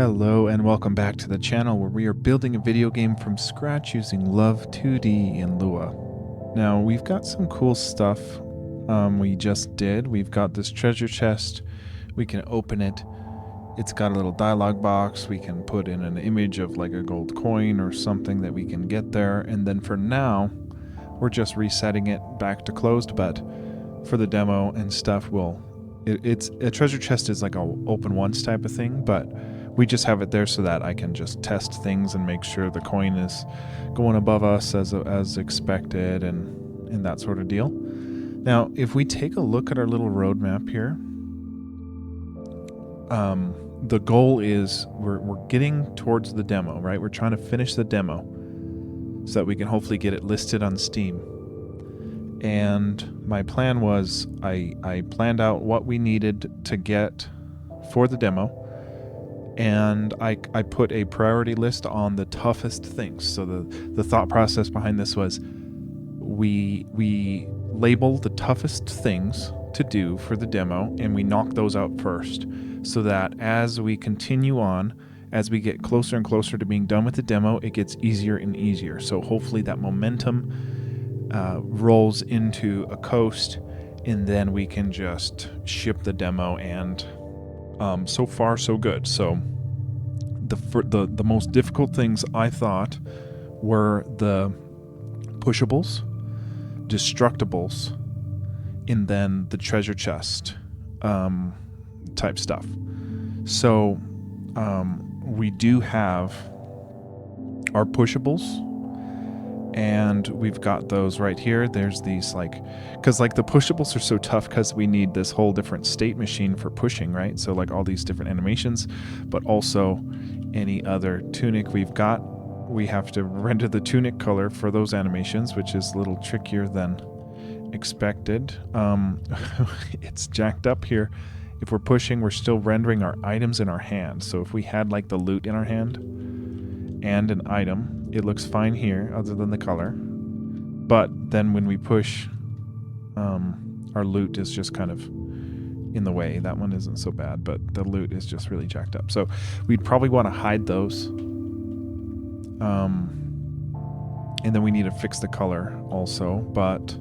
Hello and welcome back to the channel where we are building a video game from scratch using Love2d and Lua. Now we've got some cool stuff we just did. We've got this treasure chest. We can open it. It's got a little dialogue box. We can put in an image of like a gold coin or something that we can get there. And then for now, we're just resetting it back to closed, but for the demo and stuff, it's a treasure chest is like a open once type of thing, but we just have it there so that I can just test things and make sure the coin is going above us as expected and that sort of deal. Now, if we take a look at our little roadmap here, the goal is we're getting towards the demo, right? We're trying to finish the demo so that we can hopefully get it listed on Steam. And my plan was I planned out what we needed to get for the demo. And I put a priority list on the toughest things. So the thought process behind this was we label the toughest things to do for the demo and we knock those out first, so that as we continue on, as we get closer and closer to being done with the demo, it gets easier and easier. So hopefully that momentum rolls into a coast, and then we can just ship the demo. And so far so good. So the most difficult things I thought were the pushables, destructibles, and then the treasure chest type stuff. So we do have our pushables, and we've got those right here. There's these because the pushables are so tough because we need this whole different state machine for pushing, right? So like all these different animations, but also any other tunic we've got, we have to render the tunic color for those animations, which is a little trickier than expected. It's jacked up here. If we're pushing, we're still rendering our items in our hand. So if we had like the loot in our hand and an item, it looks fine here other than the color. But then when we push, our loot is just kind of in the way. That one isn't so bad, but the loot is just really jacked up. So we'd probably want to hide those. And then we need to fix the color also, but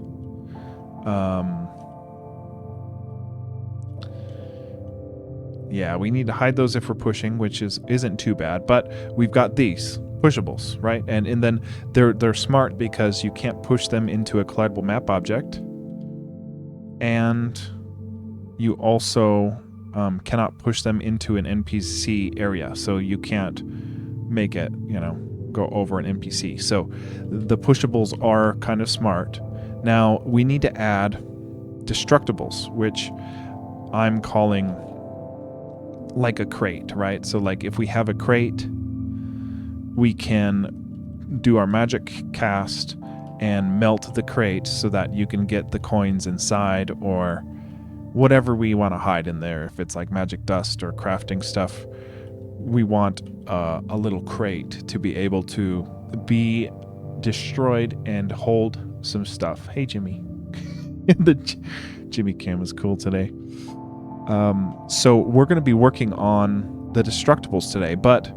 yeah, we need to hide those if we're pushing, which isn't too bad. But we've got these pushables, right? And then they're smart because you can't push them into a collidable map object, and you also cannot push them into an NPC area, so you can't make it, go over an NPC. So the pushables are kind of smart. Now we need to add destructibles, which I'm calling like a crate, right? So like if we have a crate, we can do our magic cast and melt the crate so that you can get the coins inside, or whatever we want to hide in there. If it's like magic dust or crafting stuff, we want a little crate to be able to be destroyed and hold some stuff. Hey, Jimmy. The Jimmy cam is cool today. So we're going to be working on the destructibles today, but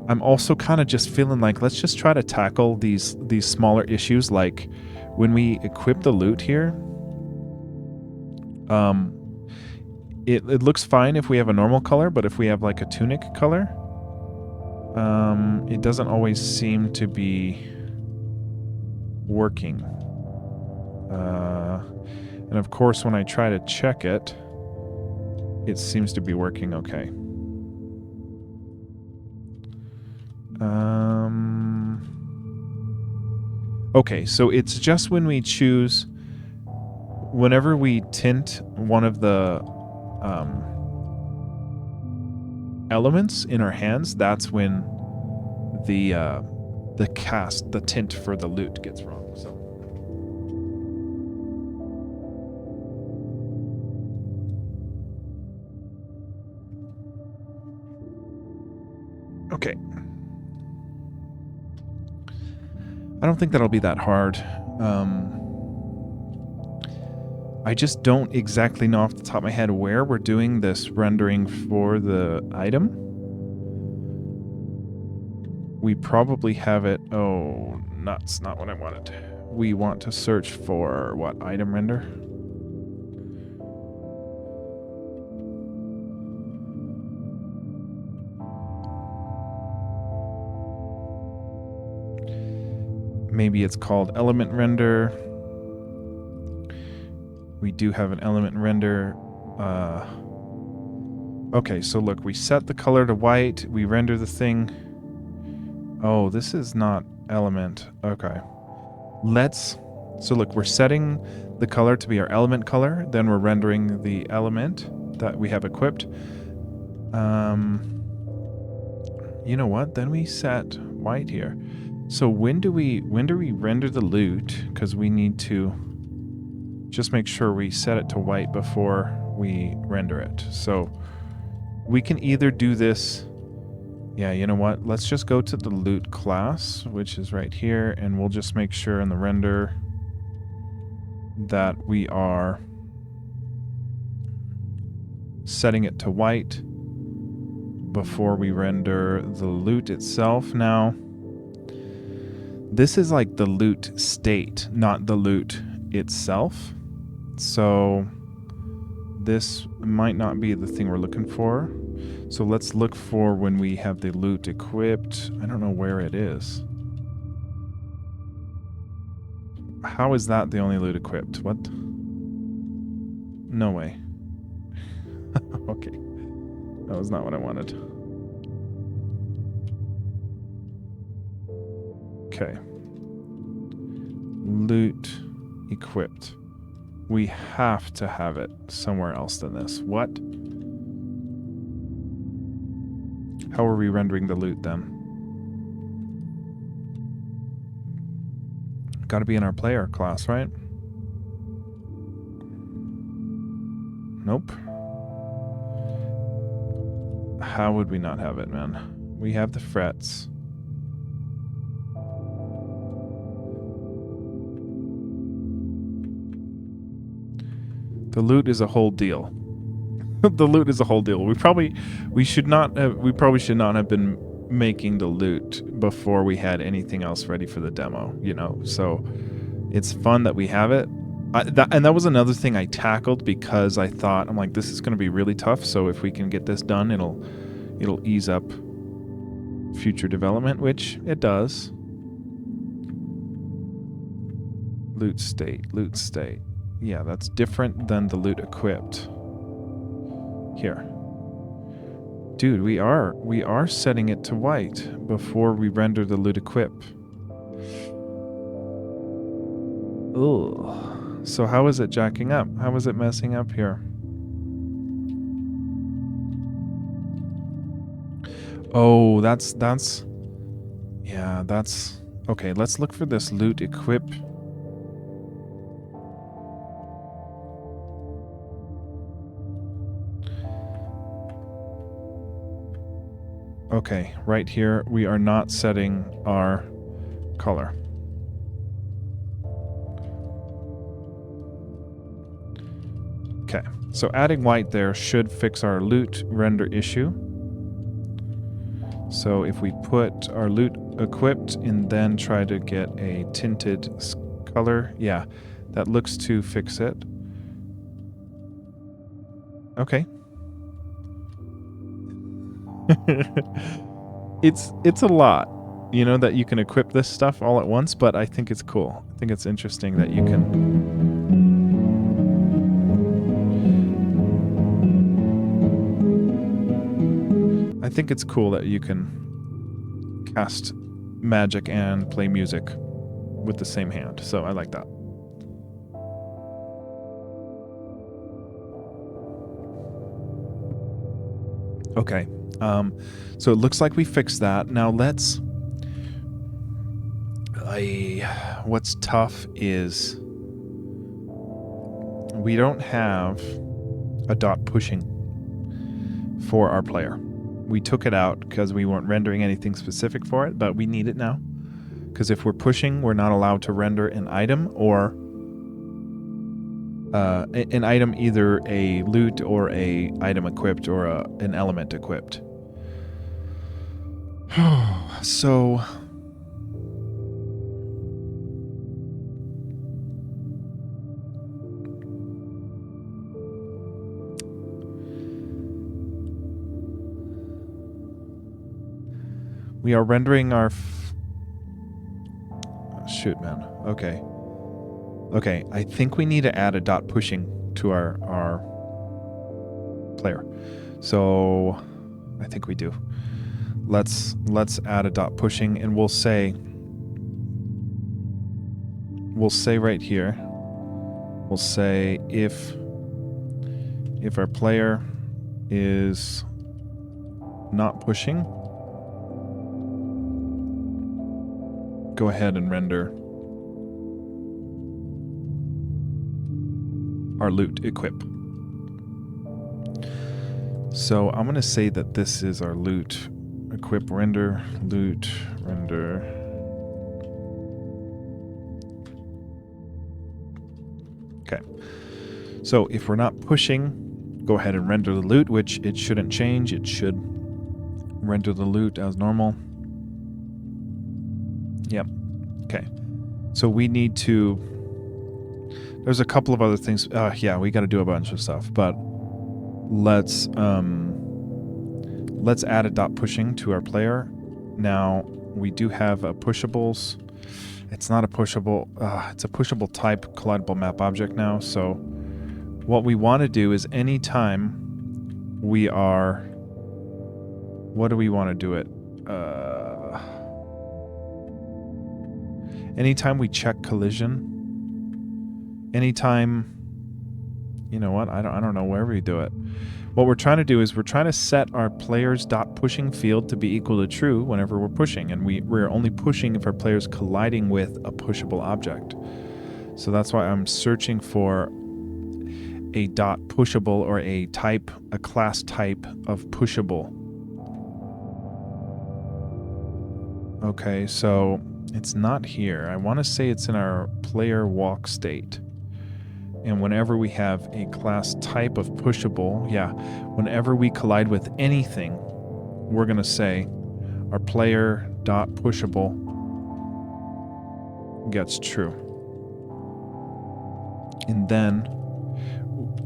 I'm also kind of just feeling like let's just try to tackle these smaller issues. Like when we equip the loot here, it looks fine if we have a normal color, but if we have like a tunic color, it doesn't always seem to be working. And of course, when I try to check it, it seems to be working okay. Okay, so it's just when we choose, whenever we tint one of the elements in our hands, that's when the tint for the loot gets wrong. So okay. I don't think that'll be that hard. I just don't exactly know off the top of my head where we're doing this rendering for the item. we probably have it. Oh, that's not what I wanted. We want to search for what? Item render? Maybe it's called element render. We do have an element render. Okay, so look, we set the color to white. We render the thing. Oh, this is not element. Okay. So look, we're setting the color to be our element color. Then we're rendering the element that we have equipped. You know what? Then we set white here. So when do we render the loot? Because we need to just make sure we set it to white before we render it. So we can either do this. Yeah, you know what? Let's just go to the loot class, which is right here, and we'll just make sure in the render that we are setting it to white before we render the loot itself. Now, this is like the loot state, not the loot itself. So this might not be the thing we're looking for. So let's look for when we have the loot equipped. I don't know where it is. How is that the only loot equipped? What? No way. Okay. That was not what I wanted. Okay. Loot equipped. We have to have it somewhere else than this. What? How are we rendering the loot then? Got to be in our player class, right? Nope. How would we not have it, man? We have the frets. The loot is a whole deal. The loot is a whole deal. We probably should not have been making the loot before we had anything else ready for the demo, you know. So it's fun that we have it. And that was another thing I tackled because I thought, I'm like, this is going to be really tough. So if we can get this done, it'll ease up future development, which it does. Loot state. Yeah, that's different than the loot equipped. Here. Dude, we are setting it to white before we render the loot equip. Ugh. So how is it jacking up? How is it messing up here? Oh, that's yeah, that's okay. Let's look for this loot equip. Okay, right here, we are not setting our color. Okay, so adding white there should fix our loot render issue. So if we put our loot equipped and then try to get a tinted color, yeah, that looks to fix it. Okay. It's a lot, you know, that you can equip this stuff all at once, but I think it's cool. I think it's interesting that you can. I think it's cool that you can cast magic and play music with the same hand. So I like that. Okay. So it looks like we fixed that. Now what's tough is we don't have a dot pushing for our player. We took it out because we weren't rendering anything specific for it, but we need it now. Because if we're pushing, we're not allowed to render an item or an item, either a loot or a item equipped or an element equipped. So we are rendering our shoot, man. Okay. Okay, I think we need to add a dot pushing to our player. So I think we do. Let's add a dot pushing, and we'll say right here, we'll say if our player is not pushing, go ahead and render our loot equip. So I'm going to say that this is our loot equip render, loot render. Okay. So if we're not pushing, go ahead and render the loot, which it shouldn't change. It should render the loot as normal. Yep. Okay. So we need to... There's a couple of other things. Yeah, we got to do a bunch of stuff, but let's add a dot pushing to our player. Now we do have a pushables. It's not a pushable. It's a pushable type collidable map object now. So what we want to do is anytime we are, what do we want to do it? Anytime we check collision. Anytime, you know what? I don't know wherever we do it. What we're trying to do is we're trying to set our player's dot pushing field to be equal to true whenever we're pushing, and we're only pushing if our player's colliding with a pushable object. So that's why I'm searching for a dot pushable or a class type of pushable. Okay, so it's not here. I want to say it's in our player walk state. And whenever we have a class type of pushable, yeah, whenever we collide with anything, we're going to say our player dot pushable gets true. And then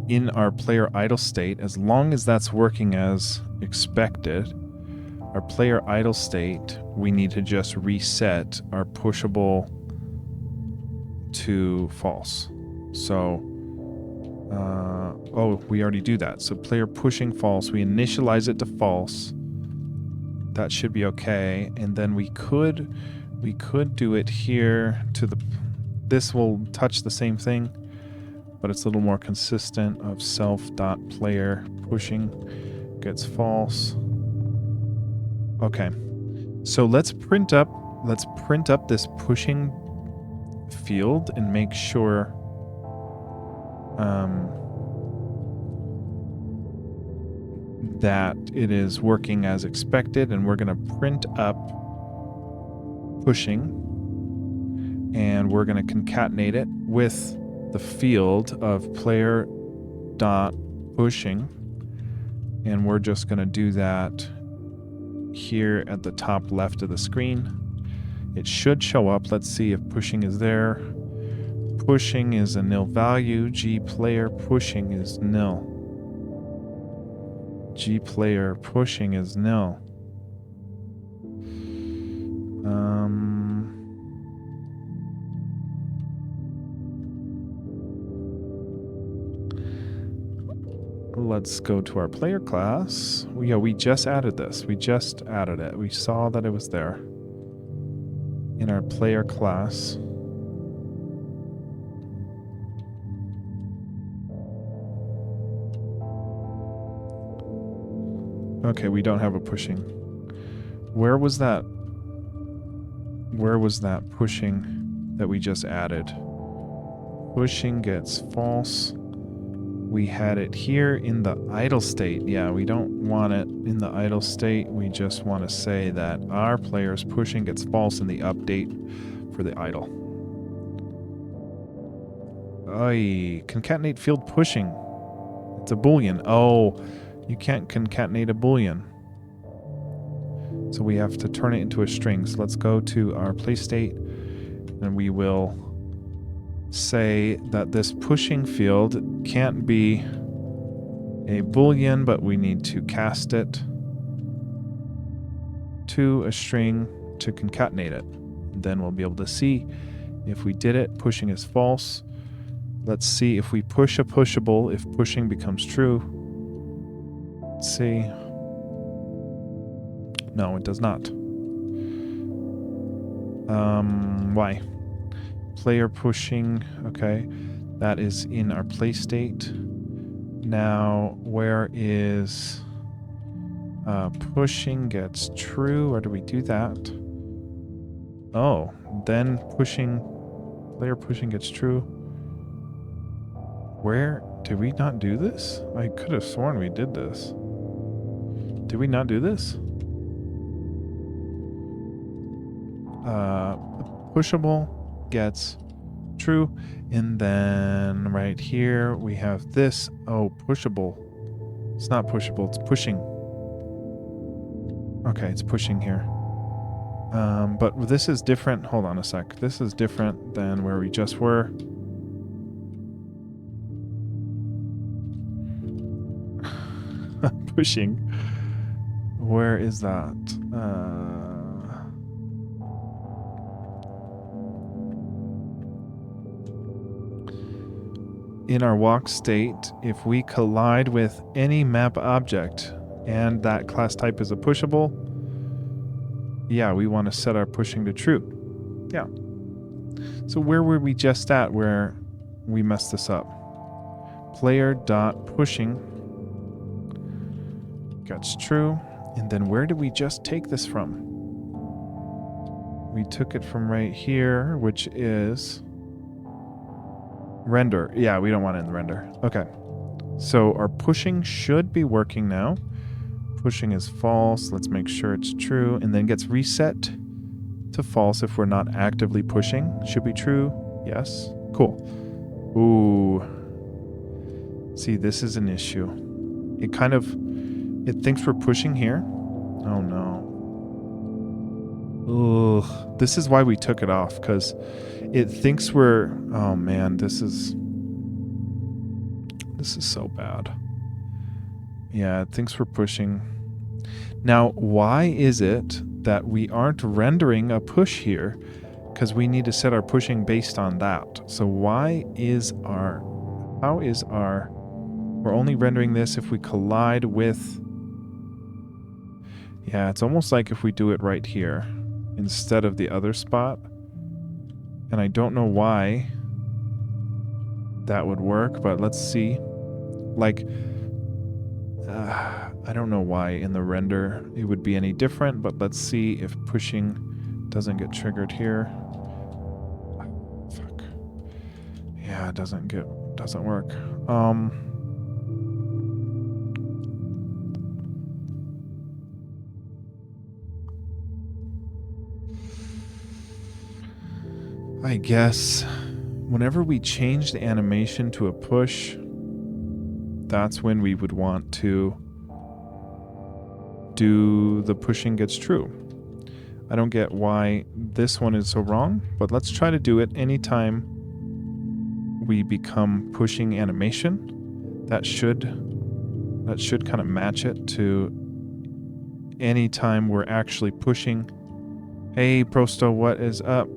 in our player idle state, as long as that's working as expected, our player idle state, we need to just reset our pushable to false. So, we already do that. So player pushing false, we initialize it to false. That should be okay. And then we could do it here to the, this will touch the same thing, but it's a little more consistent of self.player pushing gets false. Okay. So let's print up this pushing field and make sure that it is working as expected, and we're going to print up pushing, and we're going to concatenate it with the field of player dot pushing, and we're just going to do that here at the top left of the screen. It should show up. Let's see if pushing is there. Pushing is a nil value. G player pushing is nil. G player pushing is nil. Let's go to our player class. Yeah, we just added this. We just added it. We saw that it was there in our player class. Okay, we don't have a pushing. Where was that? Where was that pushing that we just added? Pushing gets false. We had it here in the idle state. Yeah, we don't want it in the idle state. We just want to say that our player's pushing gets false in the update for the idle. Oy, concatenate field pushing. It's a boolean. Oh, you can't concatenate a boolean. So we have to turn it into a string. So let's go to our play state, and we will say that this pushing field can't be a boolean, but we need to cast it to a string to concatenate it. Then we'll be able to see if we did it. Pushing is false. Let's see if we push a pushable, if pushing becomes true. Let's see. No, it does not. Why? Player pushing. Okay. That is in our play state. Now, where is pushing gets true? Where do we do that? Oh, then player pushing gets true. Where? Did we not do this? I could have sworn we did this. Did we not do this? Pushable gets true. And then right here we have this. Oh, pushable. It's not pushable, it's pushing. Okay, it's pushing here. But this is different. Hold on a sec. This is different than where we just were. Pushing. Where is that? In our walk state, if we collide with any map object and that class type is a pushable, yeah, we want to set our pushing to true. Yeah. So where were we just at where we messed this up? Player.pushing gets true. And then where did we just take this from? We took it from right here, which is render. Yeah, we don't want it in the render. Okay. So our pushing should be working now. Pushing is false. Let's make sure it's true. And then gets reset to false if we're not actively pushing. Should be true. Yes. Cool. Ooh. See, this is an issue. It thinks we're pushing here. Oh no. Ugh. This is why we took it off, because it thinks we're... Oh man, this is so bad. Yeah, it thinks we're pushing. Now, why is it that we aren't rendering a push here? Because we need to set our pushing based on that. So how is our... We're only rendering this if we collide with... Yeah, it's almost like if we do it right here instead of the other spot. And I don't know why that would work, but let's see. Like, I don't know why in the render it would be any different, but let's see if pushing doesn't get triggered here. Fuck. Yeah, it doesn't work. I guess whenever we change the animation to a push, that's when we would want to do the pushing gets true. I don't get why this one is so wrong, but let's try to do it anytime we become pushing animation. That should kind of match it to any time we're actually pushing. Hey Prosto, what is up?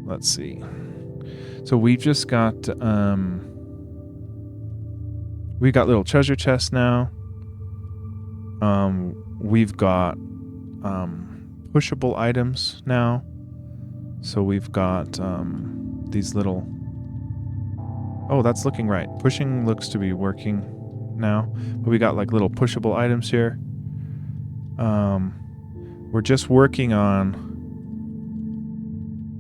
Let's see. So we've just got we got little treasure chests now. We've got pushable items now. So we've got these little... Oh, that's looking right. Pushing looks to be working now. But we got like little pushable items here. We're just working on...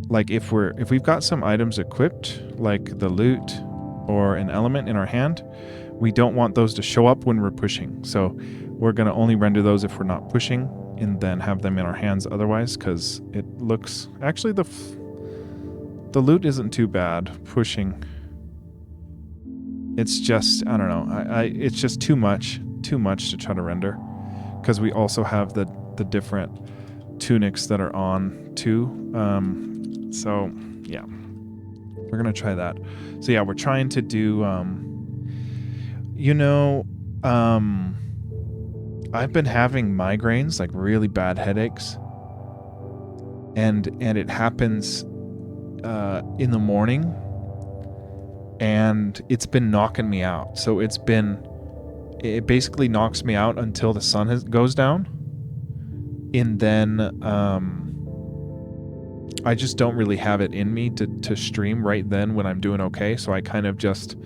Like if we've got some items equipped, like the loot or an element in our hand, we don't want those to show up when we're pushing. So we're going to only render those if we're not pushing, and then have them in our hands otherwise, because it looks... Actually, the loot isn't too bad. Pushing. it's just, I don't know. It's just too much to try to render, because we also have the different tunics that are on too. So yeah, we're gonna try that. So yeah, we're trying to do. I've been having migraines, like really bad headaches, and it happens in the morning, and it's been knocking me out. So it basically knocks me out until the sun goes down, and then I just don't really have it in me to stream right then when I'm doing okay. So I kind of just,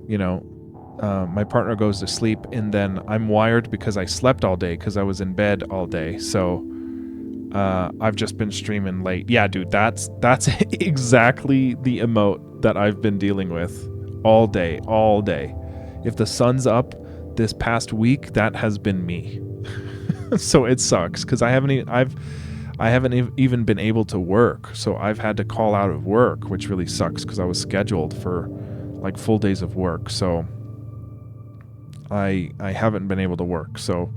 my partner goes to sleep, and then I'm wired because I slept all day because I was in bed all day. So I've just been streaming late. Yeah, dude, that's exactly the emote that I've been dealing with all day. If the sun's up this past week, that has been me. So it sucks because I haven't even been able to work. So I've had to call out of work, which really sucks because I was scheduled for like full days of work. So I haven't been able to work. So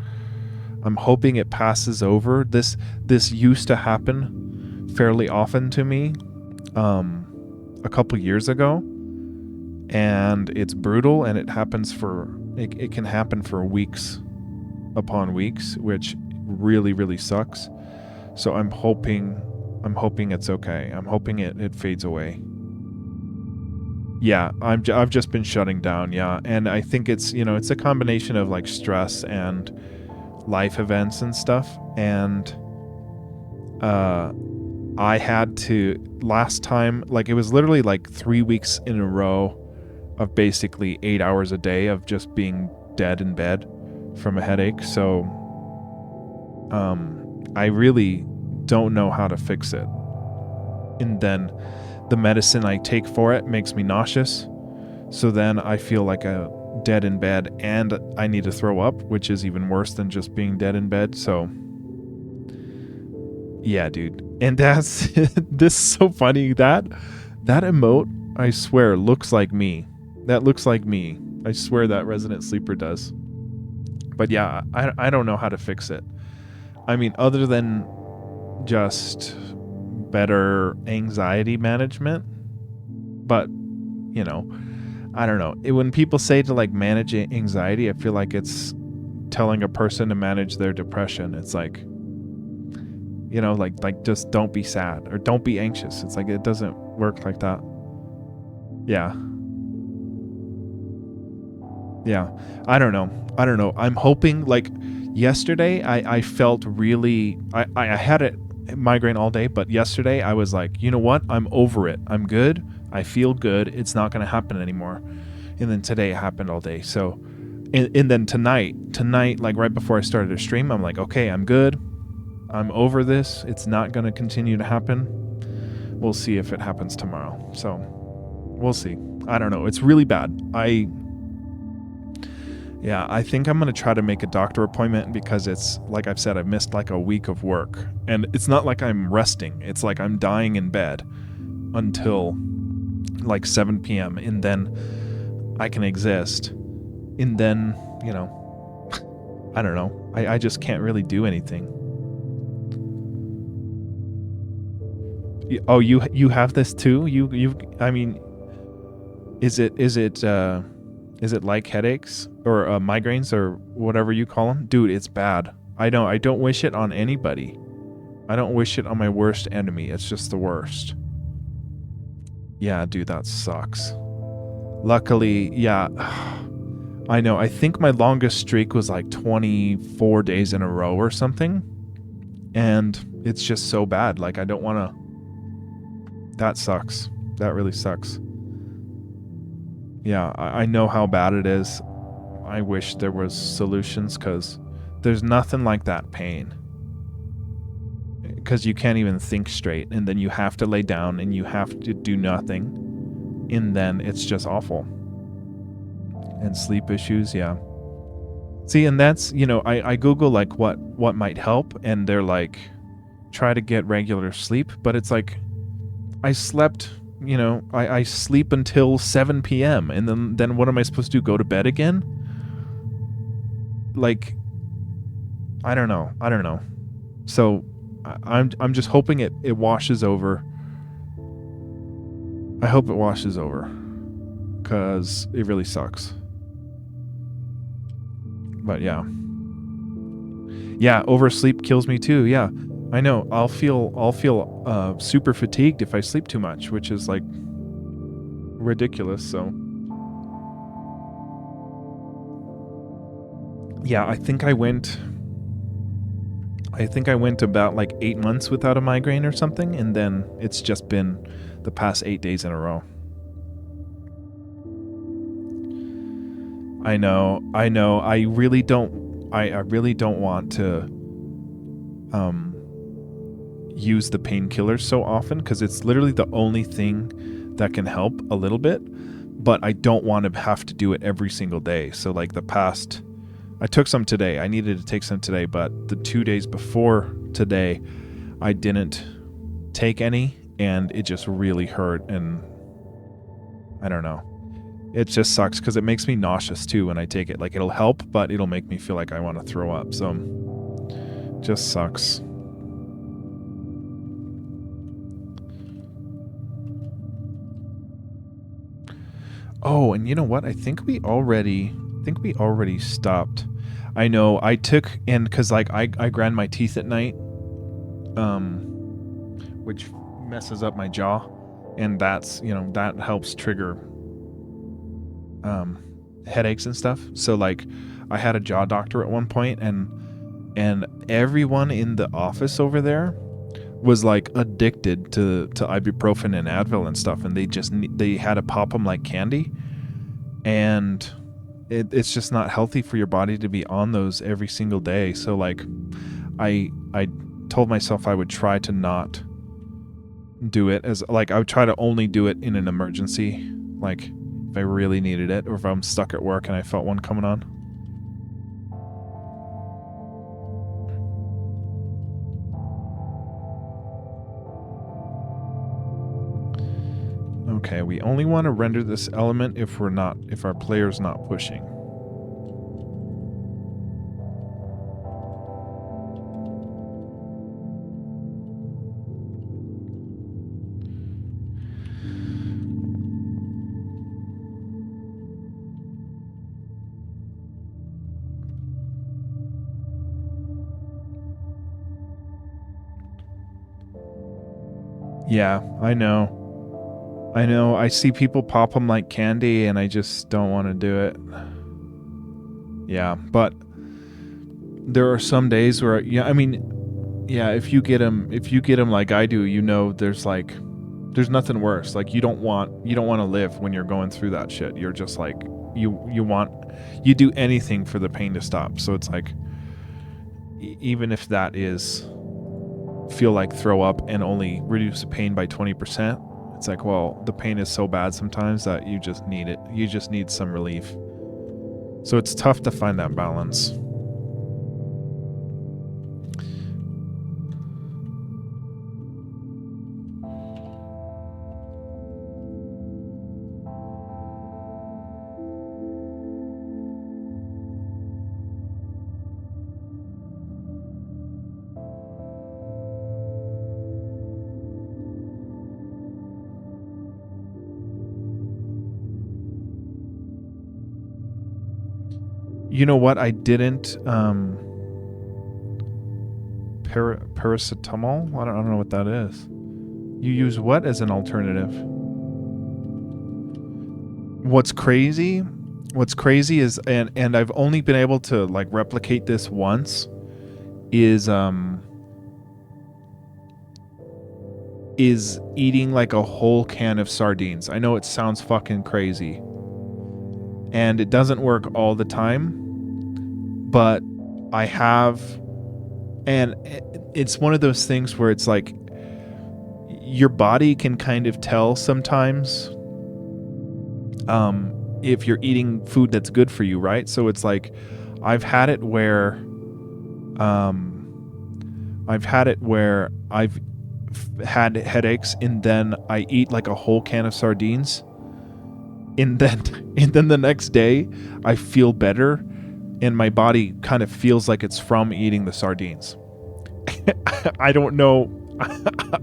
I'm hoping it passes over. This used to happen fairly often to me a couple years ago, and it's brutal, and it can happen for weeks upon weeks, which really, really sucks. So I'm hoping it's okay. I'm hoping it fades away. Yeah, I've just been shutting down, yeah. And I think it's a combination of like stress and life events and stuff. And I had to, last time, like it was literally like 3 weeks in a row of basically 8 hours a day of just being dead in bed from a headache. So I really don't know how to fix it. And then the medicine I take for it makes me nauseous. So then I feel like a dead in bed, and I need to throw up, which is even worse than just being dead in bed. So yeah, dude. And that's this is so funny. That emote, I swear, looks like me. That looks like me. I swear that Resident Sleeper does. But yeah, I don't know how to fix it. I mean, other than just better anxiety management. But, I don't know. When people say to like manage anxiety, I feel like it's telling a person to manage their depression. It's like, like just don't be sad or don't be anxious. It's like, it doesn't work like that. Yeah. Yeah. I don't know. I'm hoping, like yesterday I felt really, I had a migraine all day, but yesterday I was like, you know what? I'm over it. I'm good. I feel good. It's not going to happen anymore. And then today it happened all day. So, and then tonight, like right before I started to stream, I'm like, okay, I'm good. I'm over this. It's not going to continue to happen. We'll see if it happens tomorrow. So we'll see. I don't know. It's really bad. I think I'm going to try to make a doctor appointment because it's, like I've said, I've missed like a week of work. And it's not like I'm resting. It's like I'm dying in bed until like 7 p.m. and then I can exist. And then, I don't know. I just can't really do anything. Oh, you have this too? I mean, is it like headaches or migraines or whatever you call them? Dude, it's bad. I don't wish it on anybody. I don't wish it on my worst enemy. It's just the worst. Yeah, dude, that sucks. Luckily, yeah. I know. I think my longest streak was like 24 days in a row or something. And it's just so bad. Like, I don't want to... That sucks. That really sucks. Yeah, I know how bad it is. I wish there was solutions, because there's nothing like that pain. Because you can't even think straight, and then you have to lay down and you have to do nothing, and then it's just awful. And sleep issues, yeah. See, and that's, I Google like what might help, and they're like, try to get regular sleep, but it's like, I slept you know, I sleep until 7 p.m. and then what am I supposed to do? Go to bed again? Like, I don't know. So I'm just hoping it washes over. I hope it washes over, because it really sucks. But yeah, oversleep kills me too. Yeah, I know. I'll feel super fatigued if I sleep too much, which is like ridiculous. So yeah, I think I went about like 8 months without a migraine or something, and then it's just been the past 8 days in a row. I know. I really don't want to use the painkillers so often, because it's literally the only thing that can help a little bit, but I don't want to have to do it every single day. So like I took some today. I needed to take some today, but the 2 days before today, I didn't take any, and it just really hurt, and I don't know. It just sucks because it makes me nauseous too when I take it. Like, it'll help, but it'll make me feel like I want to throw up. So, just sucks. Oh, and you know what? I think we already stopped. I know I took in, because like I grind my teeth at night, which messes up my jaw, and that's, you know, that helps trigger headaches and stuff. So like I had a jaw doctor at one point, and everyone in the office over there was like addicted to ibuprofen and Advil and stuff, and they had to pop them like candy, and it's just not healthy for your body to be on those every single day. So like I told myself I would try to not do it, as like I would try to only do it in an emergency, like if I really needed it, or if I'm stuck at work and I felt one coming on. Okay, we only want to render this element if our player's not pushing. Yeah, I know. I see people pop them like candy, and I just don't want to do it. Yeah, but there are some days where, yeah, I mean, yeah, if you get them like I do, you know, there's nothing worse. Like, you don't want to live when you're going through that shit. You're just like, you do anything for the pain to stop. So it's like, even if that is feel like throw up and only reduce the pain by 20%, it's like, well, the pain is so bad sometimes that you just need it. You just need some relief. So it's tough to find that balance. You know what? I didn't. Paracetamol? I don't know what that is. You use what as an alternative? What's crazy is, and I've only been able to like replicate this once, is eating like a whole can of sardines. I know it sounds fucking crazy, and it doesn't work all the time, but I have, and it's one of those things where it's like your body can kind of tell sometimes if you're eating food that's good for you, right? So it's like I've had it where I've had headaches, and then I eat like a whole can of sardines, and then the next day I feel better, and my body kind of feels like it's from eating the sardines. I don't know.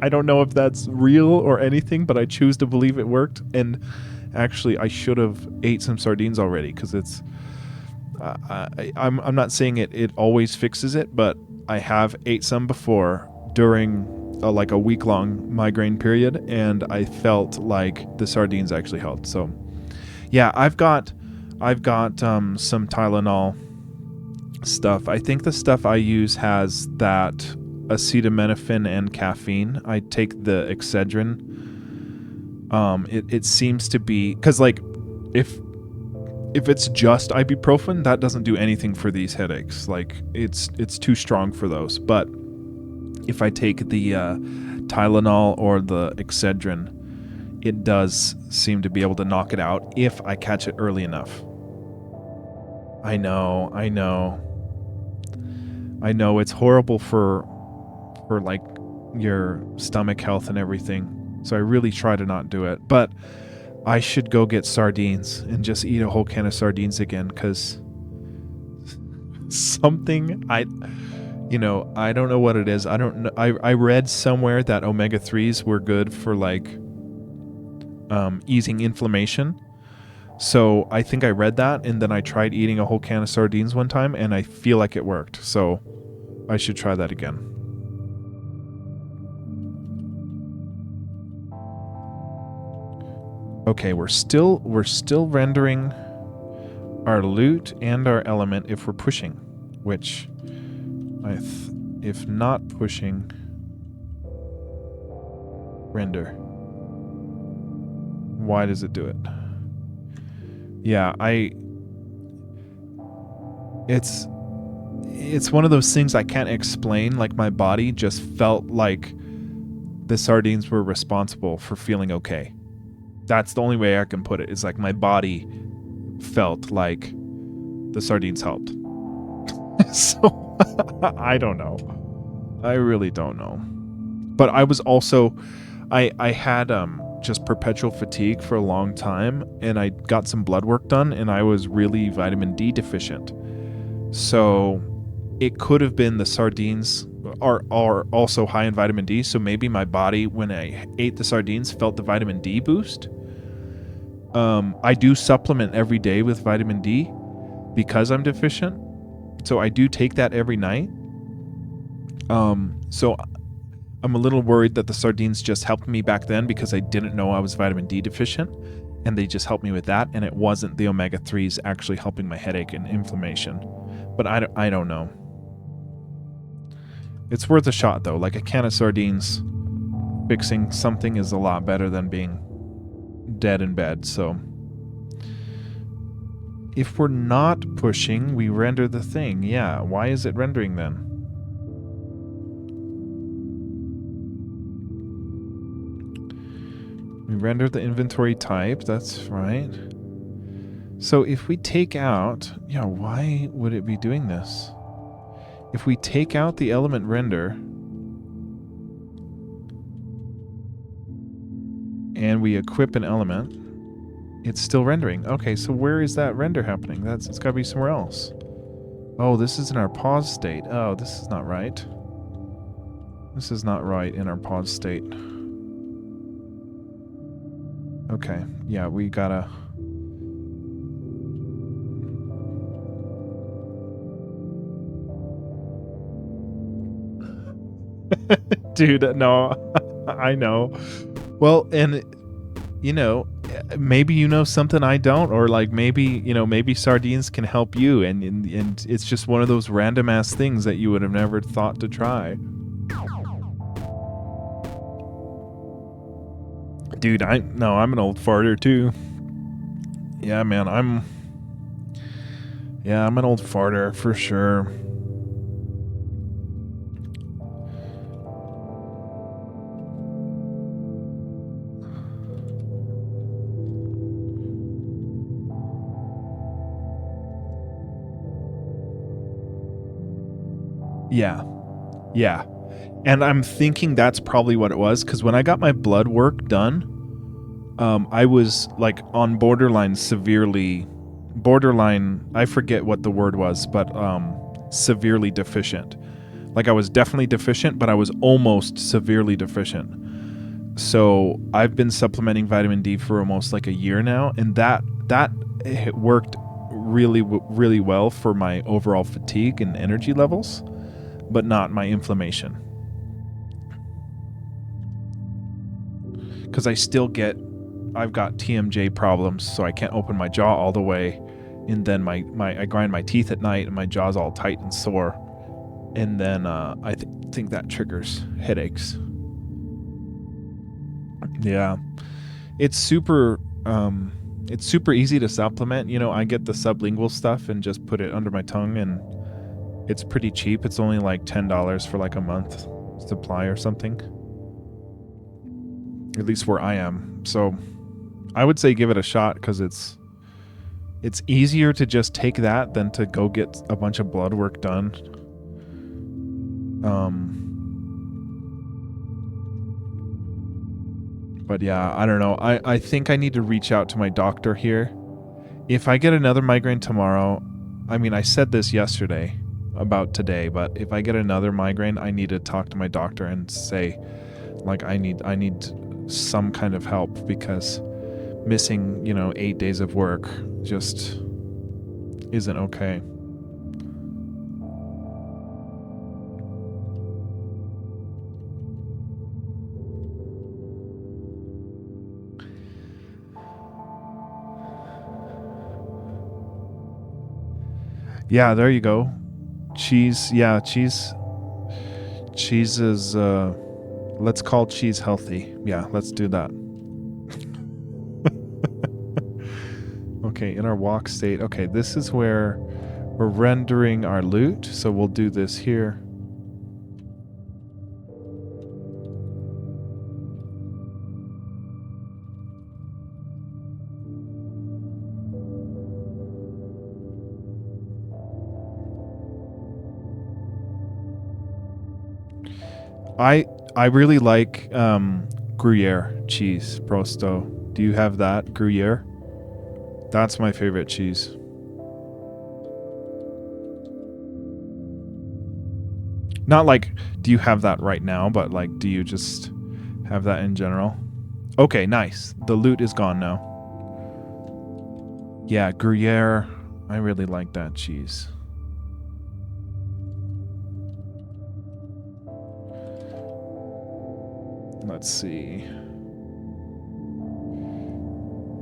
I don't know if that's real or anything, but I choose to believe it worked. And actually, I should have ate some sardines already, because it's. I'm not saying it always fixes it, but I have ate some before during like a week-long migraine period, and I felt like the sardines actually helped. So, yeah, I've got some Tylenol stuff. I think the stuff I use has that acetaminophen and caffeine. I take the Excedrin. It seems to be, because like if it's just ibuprofen, that doesn't do anything for these headaches. Like it's too strong for those. But if I take the Tylenol or the Excedrin, it does seem to be able to knock it out if I catch it early enough. I know it's horrible for like your stomach health and everything. So I really try to not do it. But I should go get sardines and just eat a whole can of sardines again, because something I don't know what it is. I don't know. I read somewhere that omega-3s were good for like easing inflammation. So I think I read that, and then I tried eating a whole can of sardines one time, and I feel like it worked. So I should try that again. Okay, we're still rendering our loot and our element if we're pushing, which if not pushing, render. Why does it do it? Yeah, it's one of those things I can't explain. Like my body just felt like the sardines were responsible for feeling okay. That's the only way I can put it. It's like my body felt like the sardines helped. So I don't know. I really don't know. But I was also I had just perpetual fatigue for a long time, and I got some blood work done, and I was really vitamin D deficient. So it could have been the sardines are also high in vitamin D, so maybe my body, when I ate the sardines, felt the vitamin D boost. I do supplement every day with vitamin D because I'm deficient, so I do take that every night. So I'm a little worried that the sardines just helped me back then because I didn't know I was vitamin D deficient, and they just helped me with that, and it wasn't the omega-3s actually helping my headache and inflammation. But I don't know. It's worth a shot, though. Like a can of sardines fixing something is a lot better than being dead in bed. So if we're not pushing, we render the thing. Yeah, why is it rendering then? We render the inventory type, that's right. So if we take out, yeah, why would it be doing this? If we take out the element render and we equip an element, it's still rendering. Okay, so where is that render happening? It's got to be somewhere else. Oh, this is in our pause state. Oh, this is not right. This is not right in our pause state. Okay, yeah, we gotta... Dude, no, I know. Well, and, you know, maybe you know something I don't, or like maybe, maybe sardines can help you, and it's just one of those random ass things that you would have never thought to try. Dude, I'm an old farter too. Yeah, man, I'm an old farter for sure. Yeah. And I'm thinking that's probably what it was, because when I got my blood work done, I was like on borderline, I forget what the word was, but severely deficient. Like I was definitely deficient, but I was almost severely deficient. So I've been supplementing vitamin D for almost like a year now, and that worked really well for my overall fatigue and energy levels, but not my inflammation. Because I've got TMJ problems, so I can't open my jaw all the way, and then I grind my teeth at night, and my jaw's all tight and sore, and then I think that triggers headaches. Yeah, it's super easy to supplement. You know, I get the sublingual stuff and just put it under my tongue, and it's pretty cheap. It's only like $10 for like a month supply or something. At least where I am. So I would say give it a shot, because it's easier to just take that than to go get a bunch of blood work done. But yeah, I don't know. I think I need to reach out to my doctor here. If I get another migraine tomorrow, I mean, I said this yesterday about today, but if I get another migraine, I need to talk to my doctor and say, like, I need some kind of help, because missing, 8 days of work just isn't okay. Yeah, there you go. Cheese. Yeah, cheese. Cheese is, let's call cheese healthy. Yeah, let's do that. Okay, in our walk state. Okay, this is where we're rendering our loot. So we'll do this here. I really like Gruyere cheese, Prosto. Do you have that, Gruyere? That's my favorite cheese. Not like, do you have that right now, but like, do you just have that in general? Okay, nice. The loot is gone now. Yeah, Gruyere. I really like that cheese. Let's see.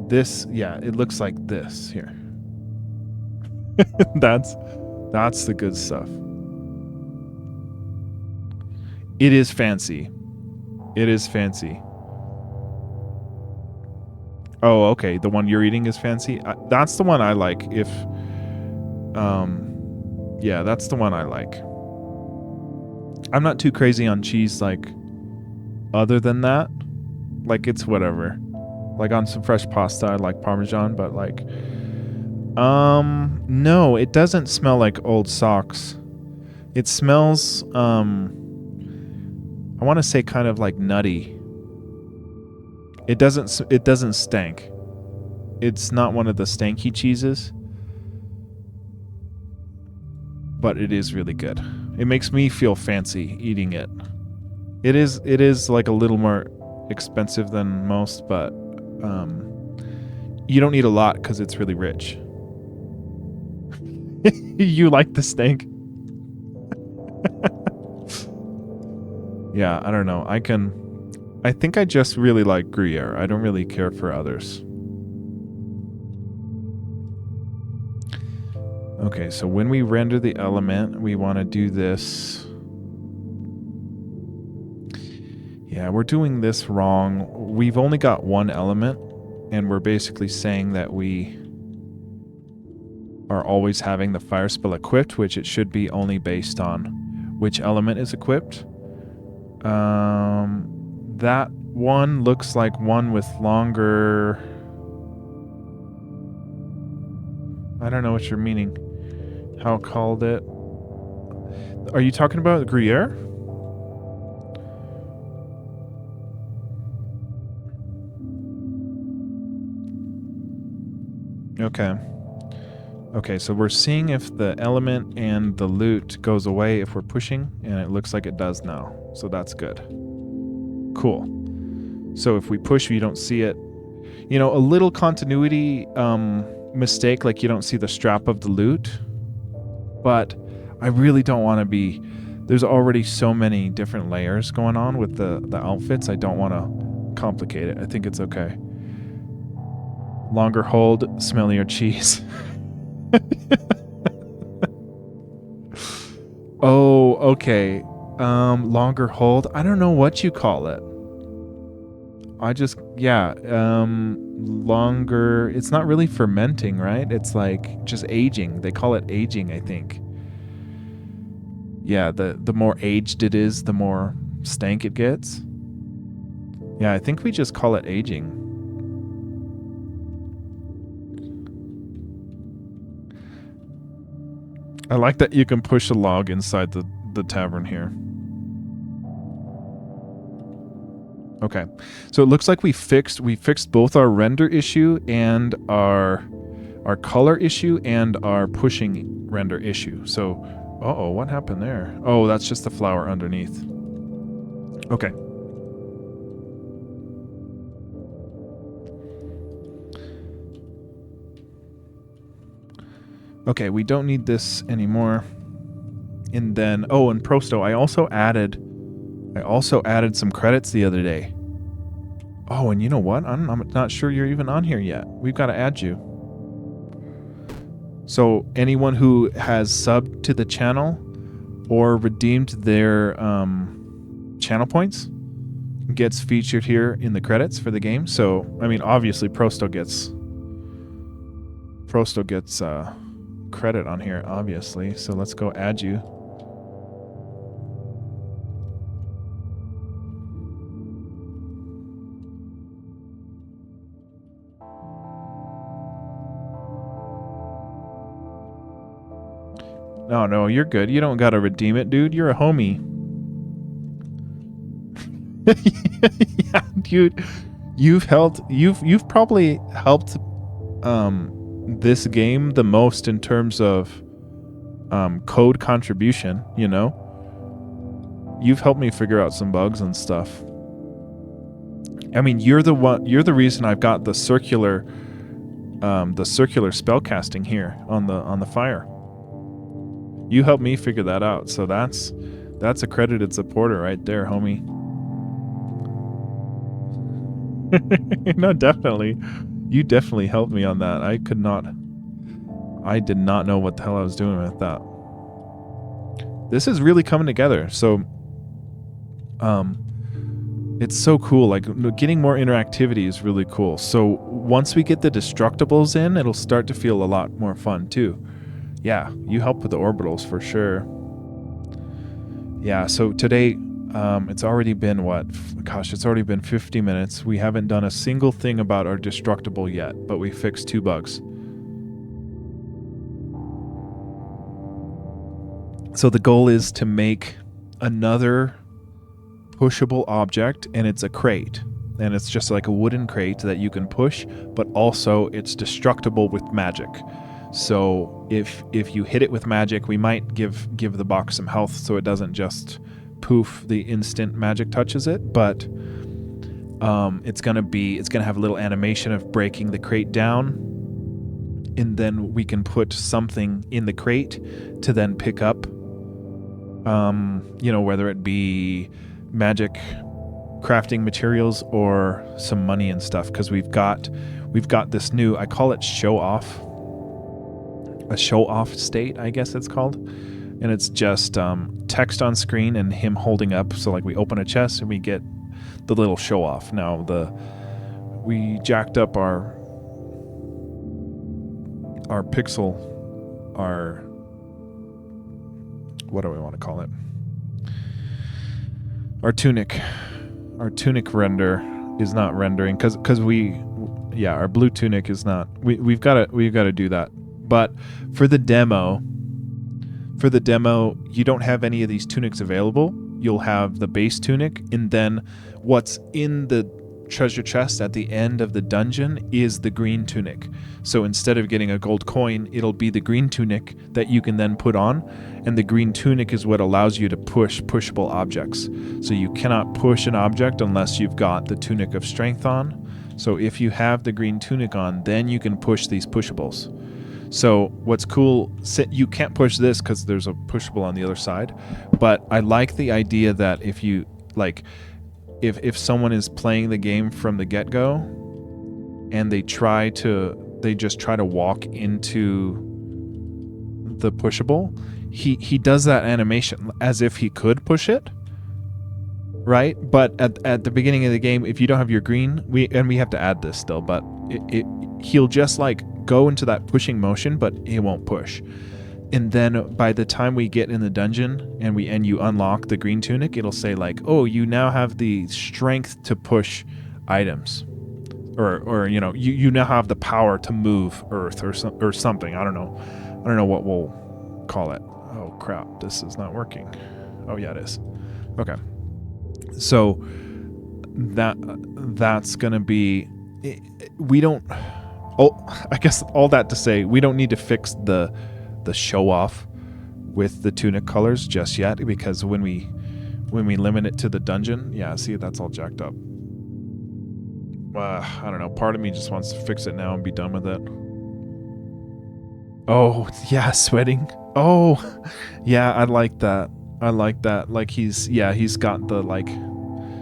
This, yeah, it looks like this here. That's the good stuff. It is fancy. It is fancy. Oh, okay. The one you're eating is fancy. That's the one I like. Yeah, that's the one I like. I'm not too crazy on cheese, like, other than that. Like, it's whatever. Like, on some fresh pasta, I like Parmesan, but like, no, it doesn't smell like old socks. It smells, I want to say kind of like nutty. It doesn't stank. It's not one of the stanky cheeses, but it is really good. It makes me feel fancy eating it. It is like a little more expensive than most, but you don't need a lot because it's really rich. You like the stank? Yeah, I don't know. I think I just really like Gruyere. I don't really care for others. Okay, so when we render the element, we want to do this. Yeah, we're doing this wrong. We've only got one element, and we're basically saying that we are always having the fire spell equipped, which it should be only based on which element is equipped. That one looks like one with longer... I don't know what you're meaning. How called it? Are you talking about Gruyere? Okay. Okay, so we're seeing if the element and the loot goes away if we're pushing, and it looks like it does now. So that's good. Cool. So if we push, you don't see it. You know, a little continuity mistake, like you don't see the strap of the loot. But I really don't want to be... There's already so many different layers going on with the outfits. I don't want to complicate it. I think it's okay. Longer hold, smellier cheese. Oh, okay. Longer hold. I don't know what you call it. Longer. It's not really fermenting, right? It's like just aging. They call it aging, I think. Yeah, the more aged it is, the more stank it gets. Yeah, I think we just call it aging. I like that you can push a log inside the tavern here. Okay, so it looks like we fixed both our render issue and our color issue and our pushing render issue. So, what happened there? Oh, that's just the flower underneath. Okay. Okay, we don't need this anymore. And then, and Prosto, I also added some credits the other day. Oh, and you know what? I'm not sure you're even on here yet. We've got to add you. So anyone who has subbed to the channel or redeemed their channel points gets featured here in the credits for the game. So, I mean, obviously Prosto gets credit on here, obviously. So let's go add you. No, you're good. You don't gotta redeem it, dude. You're a homie. Yeah, dude. You've probably helped this game the most in terms of code contribution, you know? You've helped me figure out some bugs and stuff. I mean, you're the reason I've got the circular spellcasting here on the fire. You helped me figure that out, so that's a credited supporter right there, homie. No, definitely. You definitely helped me on that. I did not know what the hell I was doing with that. This is really coming together. So, it's so cool. Like, getting more interactivity is really cool. So once we get the destructibles in, it'll start to feel a lot more fun too. Yeah, you help with the orbitals for sure. Yeah, so today, it's already been it's already been 50 minutes. We haven't done a single thing about our destructible yet, but we fixed 2 bugs. So the goal is to make another pushable object, and it's a crate. And it's just like a wooden crate that you can push, but also it's destructible with magic. So if you hit it with magic, we might give the box some health so it doesn't just poof the instant magic touches it, but it's gonna have a little animation of breaking the crate down, and then we can put something in the crate to then pick up, whether it be magic crafting materials or some money and stuff, because we've got this new, I call it a show off state, I guess it's called. And it's just text on screen and him holding up. So like we open a chest and we get the little show off. Now we jacked up our pixel, what do we want to call it? Our tunic render is not rendering because our blue tunic is not. We've got to do that. But for the demo, you don't have any of these tunics available. You'll have the base tunic, and then what's in the treasure chest at the end of the dungeon is the green tunic. So instead of getting a gold coin, it'll be the green tunic that you can then put on, and the green tunic is what allows you to push pushable objects. So you cannot push an object unless you've got the tunic of strength on. So if you have the green tunic on, then you can push these pushables. So what's cool, you can't push this because there's a pushable on the other side, but I like the idea that if you, like, if someone is playing the game from the get-go and they just try to walk into the pushable, he does that animation as if he could push it, right? But at the beginning of the game, if you don't have your green, we have to add this still, but he'll just like go into that pushing motion, but he won't push. And then by the time we get in the dungeon and you unlock the green tunic, it'll say like, oh, you now have the strength to push items, or you know, you now have the power to move earth or something. I don't know what we'll call it. Oh crap, this is not working. Oh yeah, it is. Okay, so that's gonna be, we don't. Oh, I guess all that to say, we don't need to fix the show off with the tunic colors just yet, because when we limit it to the dungeon, yeah, see, that's all jacked up. I don't know. Part of me just wants to fix it now and be done with it. Oh yeah, sweating. Oh yeah, I like that. Like he's got the like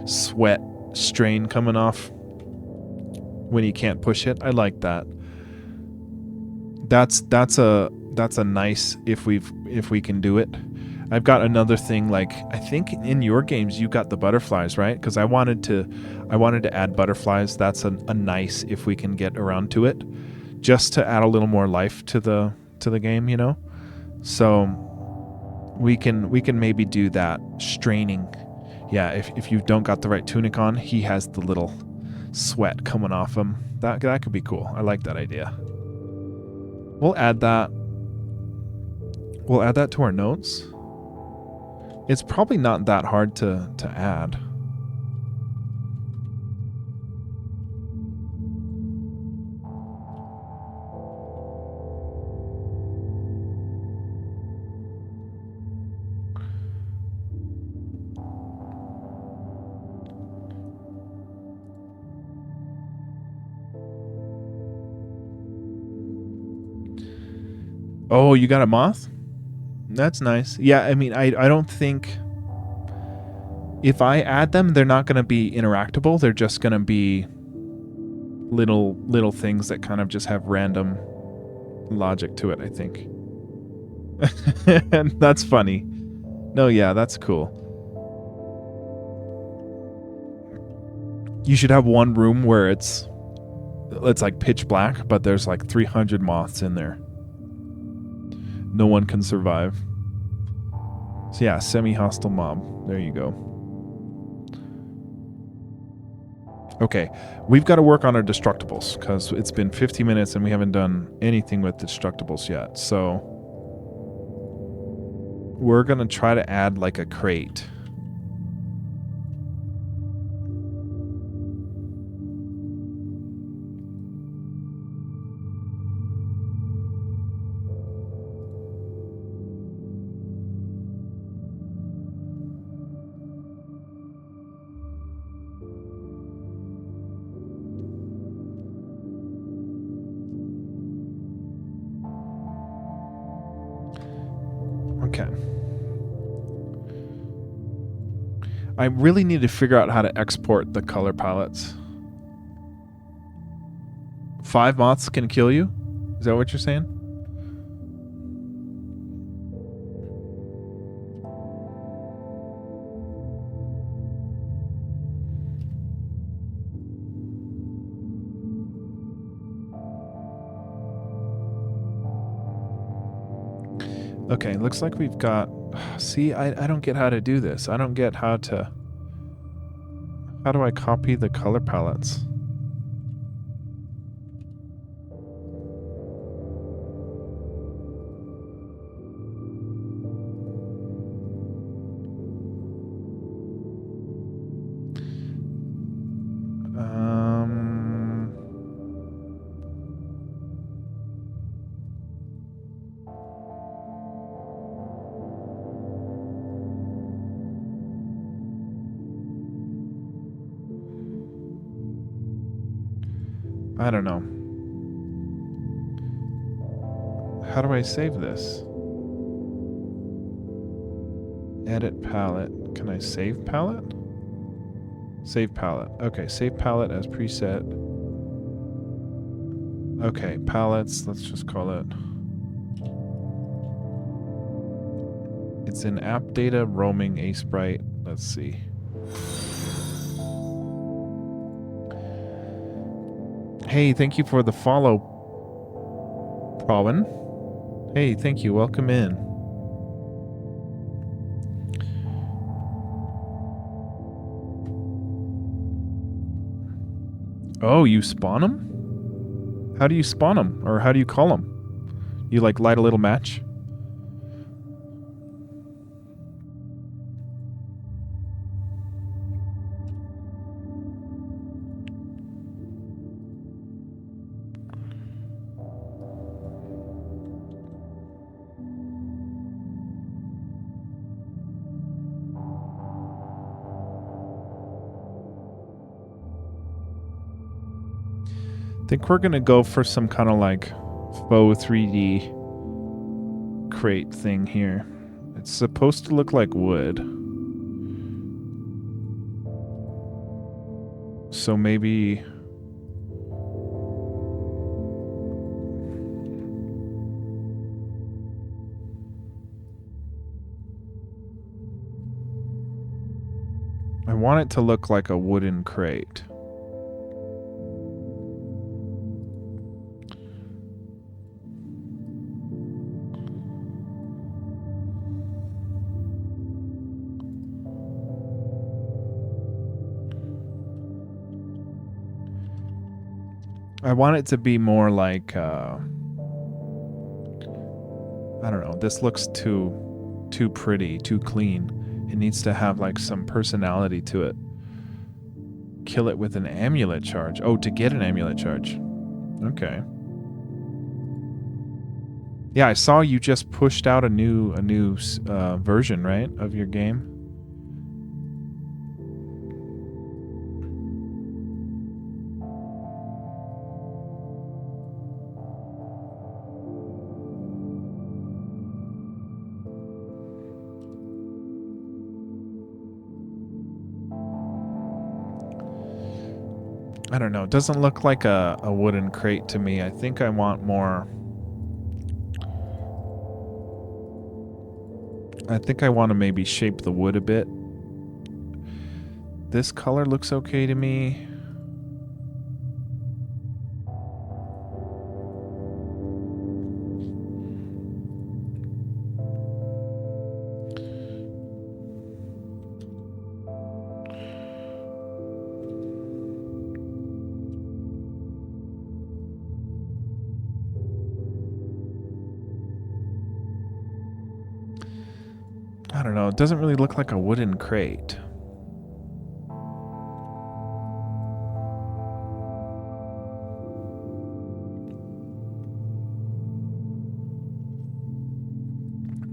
sweat strain coming off when he can't push it. I like that. That's a nice, if we can do it. I've got another thing, like I think in your games you got the butterflies, right? Because I wanted to add butterflies. That's a nice, if we can get around to it, just to add a little more life to the game, you know. So we can maybe do that. Straining, yeah. If you don't got the right tunic on, he has the little sweat coming off him. That could be cool. I like that idea. We'll add that to our notes. It's probably not that hard to add. Oh, you got a moth? That's nice. Yeah, I mean, I don't think, if I add them, they're not going to be interactable. They're just going to be little things that kind of just have random logic to it, I think. And that's funny. No, yeah, that's cool. You should have one room where it's like pitch black, but there's like 300 moths in there. No one can survive. So yeah, semi-hostile mob. There you go. Okay, we've got to work on our destructibles, because it's been 50 minutes and we haven't done anything with destructibles yet. So we're going to try to add like a crate. Okay. I really need to figure out how to export the color palettes. 5 moths can kill you? Is that what you're saying? Okay, looks like we've got... See, I don't get how to do this. I don't get how to... How do I copy the color palettes? I don't know. How do I save this? Edit palette. Can I save palette? Save palette. Okay, save palette as preset. Okay, palettes, let's just call it. It's in app data, roaming, a sprite. Let's see. Hey, thank you for the follow, Pravin. Hey, thank you. Welcome in. Oh, you spawn them? How do you spawn them? Or how do you call them? You like light a little match? I think we're gonna go for some kind of like faux 3D crate thing here. It's supposed to look like wood. So maybe... I want it to look like a wooden crate. I want it to be more like, I don't know, this looks too pretty, too clean. It needs to have like some personality to it. Kill it with an amulet charge. Oh, to get an amulet charge. Okay. Yeah, I saw you just pushed out a new version, right, of your game? I don't know. It doesn't look like a wooden crate to me. I think I want more... I think I want to maybe shape the wood a bit. This color looks okay to me. I don't know. It doesn't really look like a wooden crate.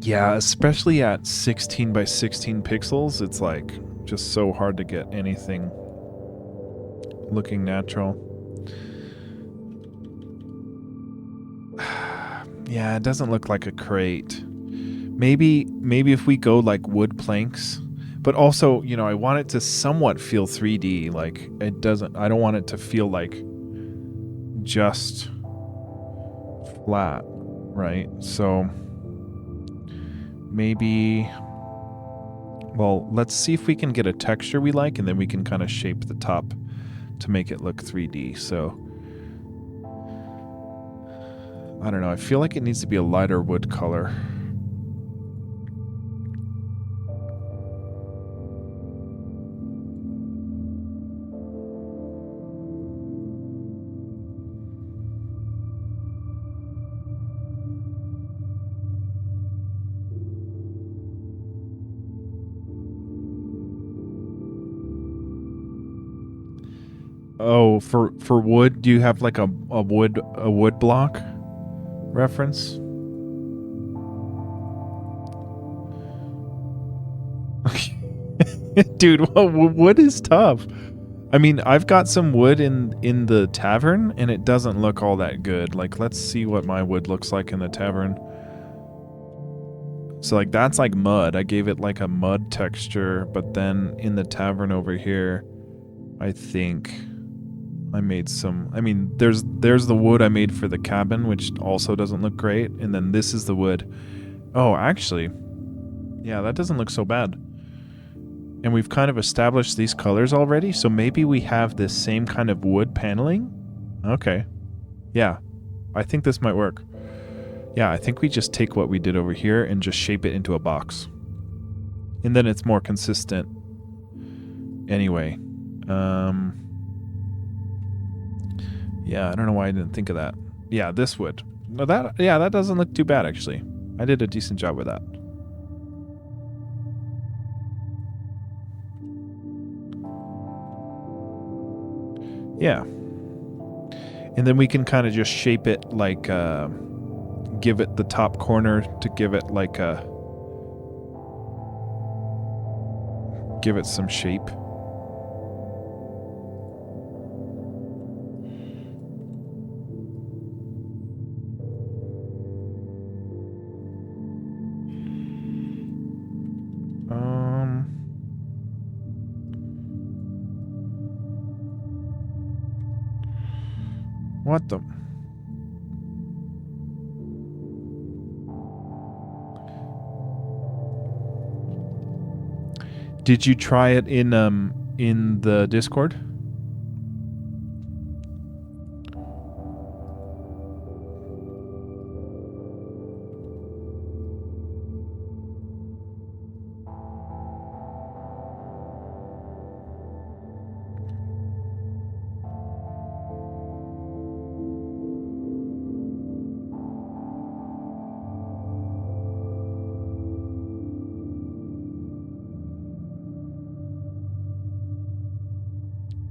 Yeah, especially at 16 by 16 pixels, it's like just so hard to get anything looking natural. Yeah, it doesn't look like a crate. Maybe if we go like wood planks, but also, you know, I want it to somewhat feel 3D. Like it doesn't, I don't want it to feel like just flat, right? So maybe, well, let's see if we can get a texture we like, and then we can kind of shape the top to make it look 3D. So I don't know. I feel like it needs to be a lighter wood color. Oh, for wood, do you have like a wood block reference? Dude, wood is tough. I mean, I've got some wood in the tavern, and it doesn't look all that good. Like, let's see what my wood looks like in the tavern. So, like, that's like mud. I gave it like a mud texture, but then in the tavern over here, I think I made some... I mean, there's the wood I made for the cabin, which also doesn't look great, and then this is the wood. Oh, actually, yeah, that doesn't look so bad. And we've kind of established these colors already, so maybe we have this same kind of wood paneling? Okay. Yeah, I think this might work. Yeah, I think we just take what we did over here and just shape it into a box. And then it's more consistent. Anyway. Yeah, I don't know why I didn't think of that. Yeah, this would. No, that doesn't look too bad, actually. I did a decent job with that. Yeah. And then we can kind of just shape it like, give it the top corner to give it like a... give it some shape. What the... Did you try it in the Discord?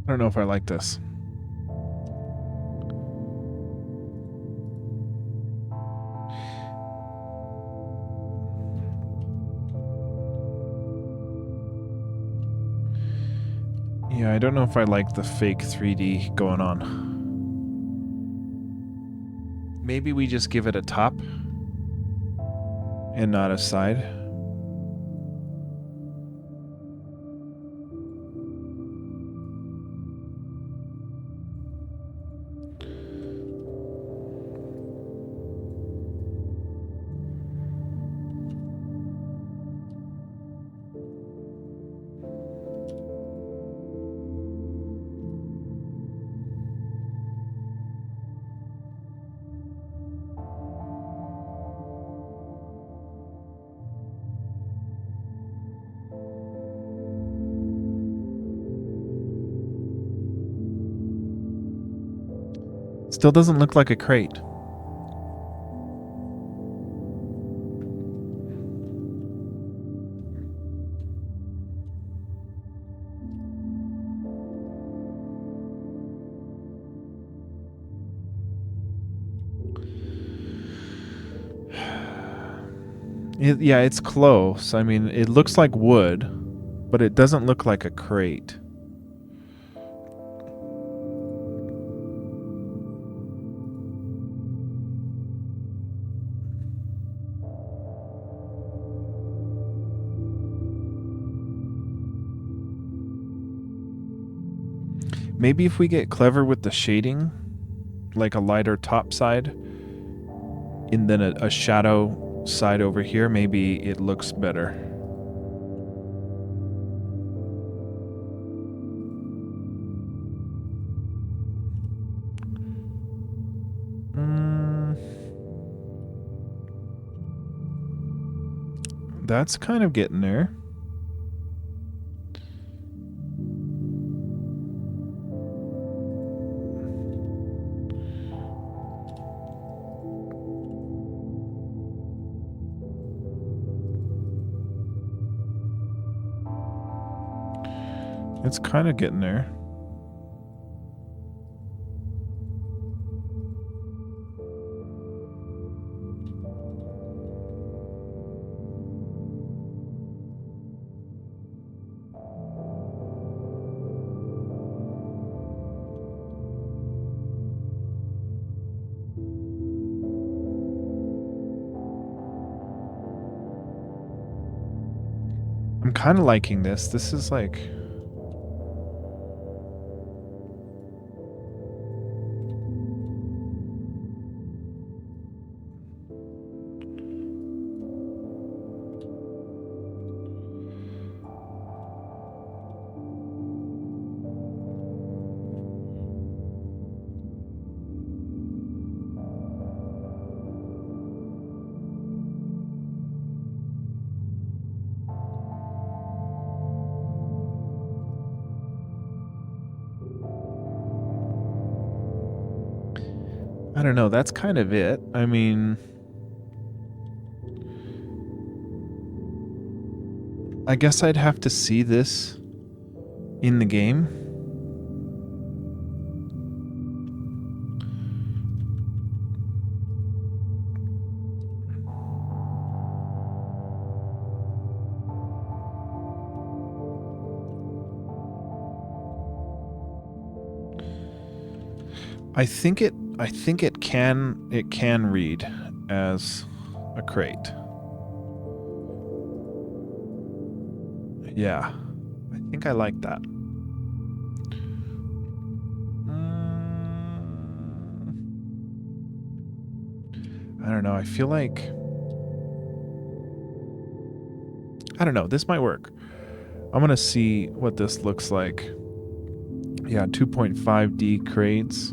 I don't know if I like this. Yeah, I don't know if I like the fake 3D going on. Maybe we just give it a top and not a side. Still doesn't look like a crate. Yeah, it's close. I mean, it looks like wood, but it doesn't look like a crate. Maybe if we get clever with the shading, like a lighter top side, and then a shadow side over here, maybe it looks better. That's kind of getting there. It's kind of getting there. I'm kind of liking this. This is like... I don't know. That's kind of it. I mean... I guess I'd have to see this in the game. I think it can read as a crate. Yeah. I think I like that. I don't know. I feel like... I don't know. This might work. I'm going to see what this looks like. Yeah, 2.5D crates.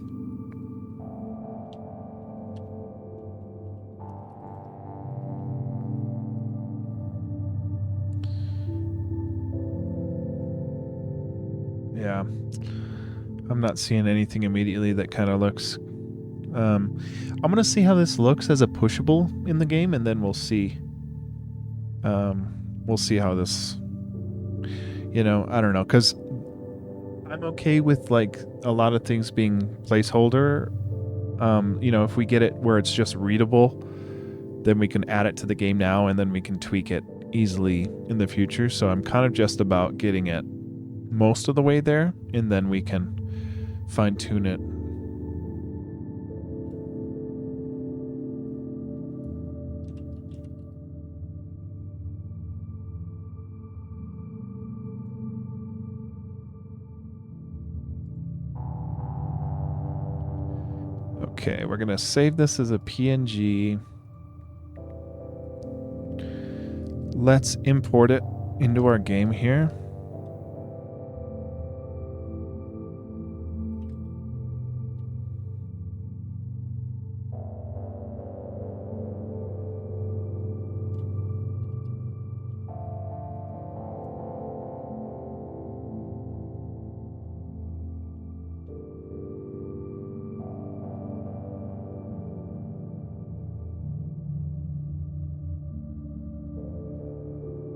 Yeah. I'm not seeing anything immediately that kind of looks... I'm going to see how this looks as a pushable in the game, and then we'll see. We'll see how this... You know, I don't know, because I'm okay with, like, a lot of things being placeholder. You know, if we get it where it's just readable, then we can add it to the game now, and then we can tweak it easily in the future. So I'm kind of just about getting it most of the way there, and then we can fine-tune it. Okay, we're going to save this as a PNG. Let's import it into our game here.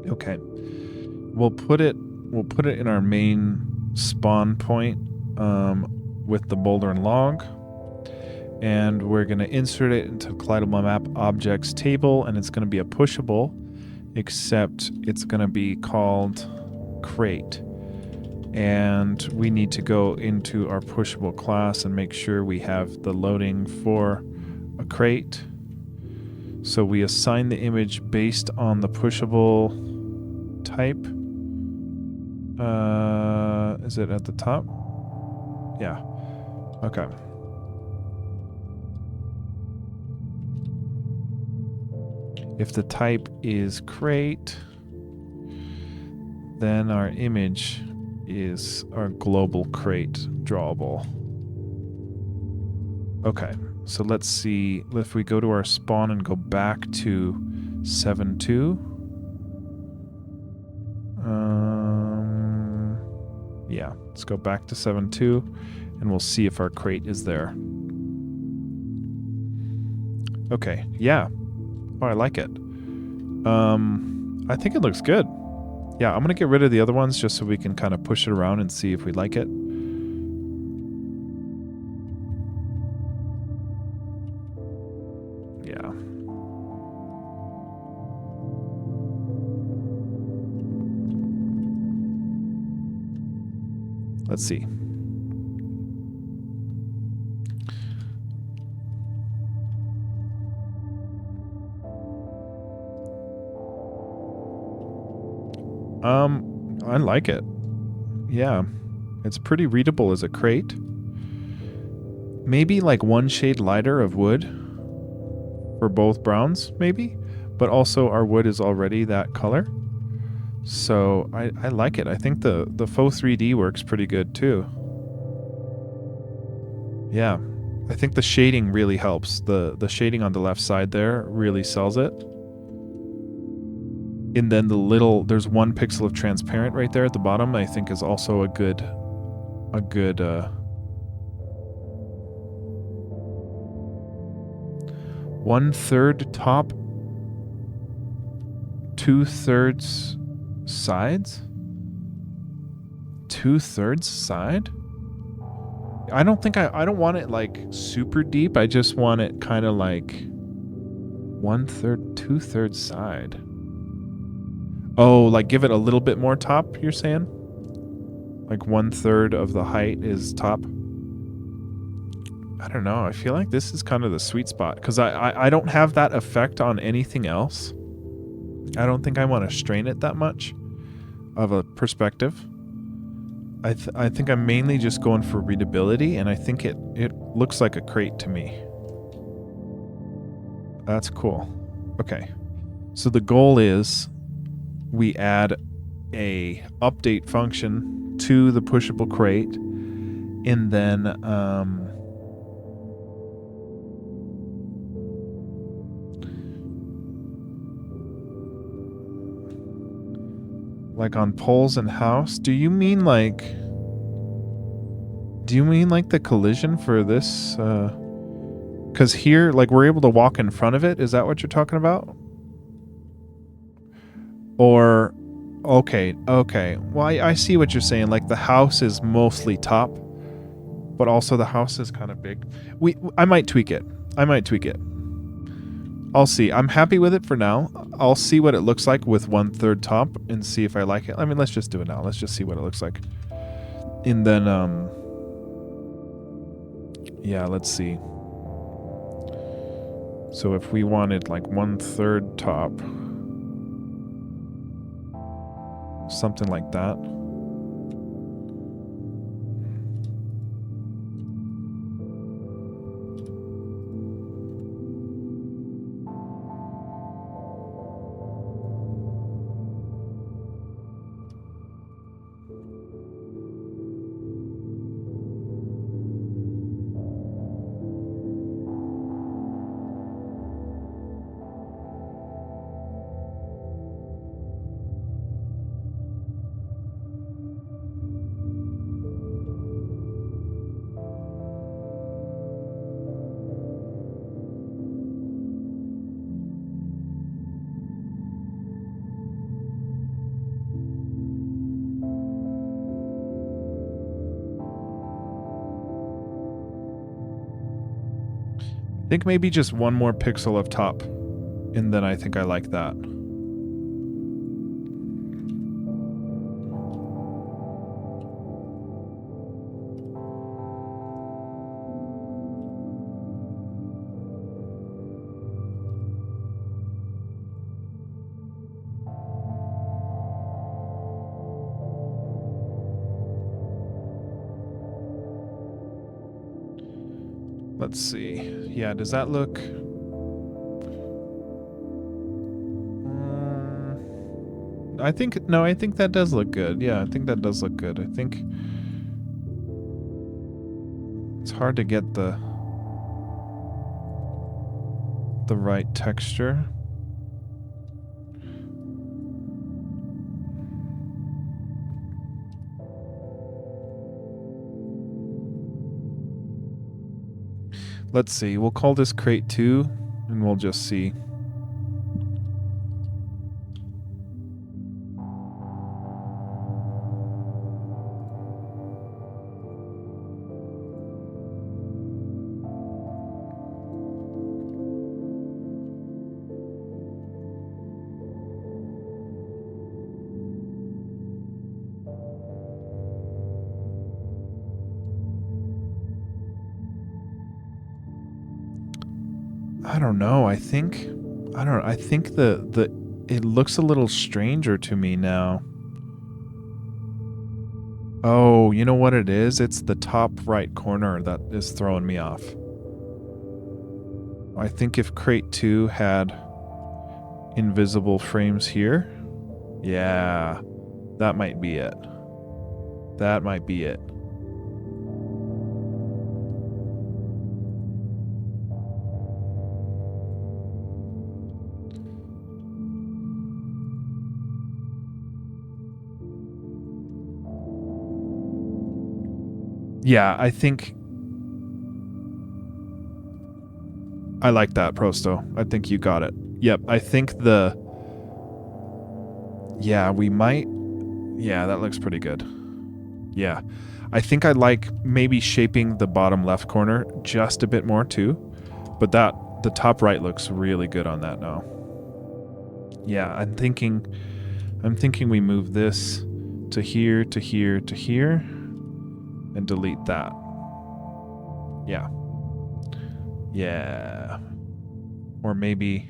Okay. We'll put it in our main spawn point with the boulder and log. And we're going to insert it into collidable map objects table, and it's going to be a pushable, except it's going to be called crate. And we need to go into our pushable class and make sure we have the loading for a crate. So we assign the image based on the pushable type. Is it at the top? Yeah. Okay. If the type is crate, then our image is our global crate drawable. Okay, so let's see if we go to our spawn and go back to 7.2. Yeah, let's go back to 7.2 and we'll see if our crate is there. Okay, yeah. Oh, I like it. I think it looks good. Yeah, I'm going to get rid of the other ones just so we can kind of push it around and see if we like it. Yeah. Let's see. I like it. Yeah. It's pretty readable as a crate. Maybe like one shade lighter of wood for both browns, maybe. But also our wood is already that color. So I like it. I think the faux 3D works pretty good too. Yeah. I think the shading really helps. The shading on the left side there really sells it. And then there's 1 pixel of transparent right there at the bottom, I think is also a good 1/3 top, 2/3 sides? 2/3 side? I don't want it like super deep. I just want it kind of like 1/3, 2/3 side. Oh, like give it a little bit more top, you're saying? Like 1/3 of the height is top? I don't know. I feel like this is kind of the sweet spot because I don't have that effect on anything else. I don't think I want to strain it that much of a perspective. I think I'm mainly just going for readability, and I think it looks like a crate to me. That's cool. Okay. So the goal is we add a update function to the pushable crate, and then like on poles and house. Do you mean like the collision for this? Because here, like, we're able to walk in front of it. Is that what you're talking about? Or, okay. Well, I see what you're saying. Like, the house is mostly top, but also the house is kind of big. I might tweak it. I'll see. I'm happy with it for now. I'll see what it looks like with 1/3 top and see if I like it. I mean, let's just do it now. Let's just see what it looks like. And then, yeah, let's see. So if we wanted like 1/3 top, something like that. I think maybe just 1 more pixel of top, and then I think I like that. Let's see. Yeah, does that look... I think that does look good. Yeah, I think that does look good. I think it's hard to get the right texture. Let's see. We'll call this crate 2, and we'll just see. I don't know. I think it looks a little stranger to me now. Oh, you know what it is? It's the top right corner that is throwing me off. I think if crate 2 had invisible frames here, yeah, that might be it. That might be it. Yeah, I think I like that, Prosto. I think you got it. Yep, I think we might. Yeah, that looks pretty good. Yeah. I think I like maybe shaping the bottom left corner just a bit more too. But the top right looks really good on that now. Yeah, I'm thinking we move this to here, to here, to here, and delete that. Yeah. Yeah. Or maybe...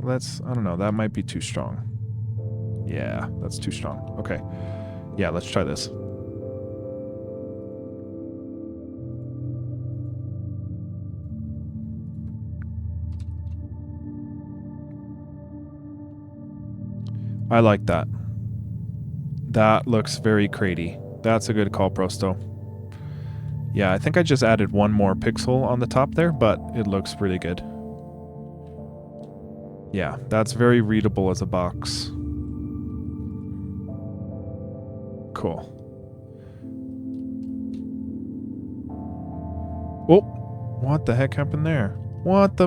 I don't know, that might be too strong. Yeah, that's too strong. Okay. Yeah, let's try this. I like that. That looks very cratey. That's a good call, Prosto. Yeah, I think I just added one more pixel on the top there, but it looks really good. Yeah, that's very readable as a box. Cool. Oh, what the heck happened there? What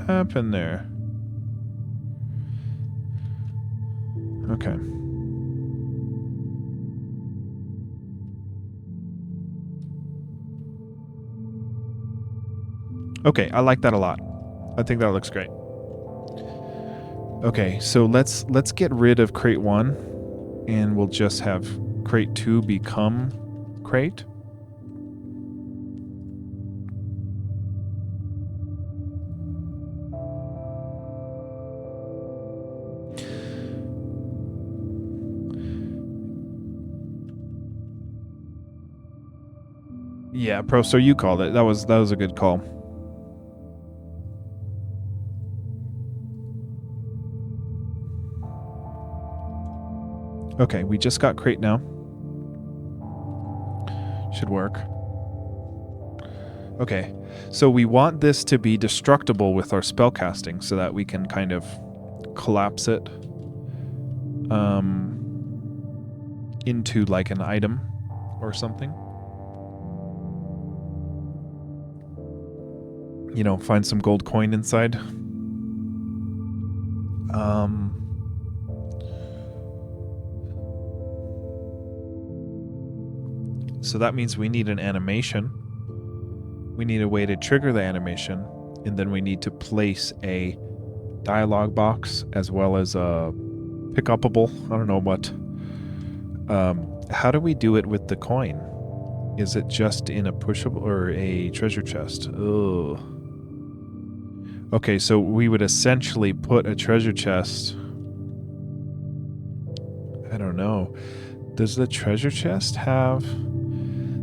happened there? Okay. Okay, I like that a lot. I think that looks great. Okay, so let's get rid of crate 1 and we'll just have crate 2 become crate. Yeah, so you called it. That was a good call. Okay, we just got crate now. Should work. Okay, so we want this to be destructible with our spellcasting so that we can kind of collapse it into like an item or something. You know, find some gold coin inside. So that means we need an animation. We need a way to trigger the animation, and then we need to place a dialogue box as well as a pick-upable. I don't know what. How do we do it with the coin? Is it just in a pushable or a treasure chest? Ugh. Okay, so we would essentially put a treasure chest. I don't know. Does the treasure chest have...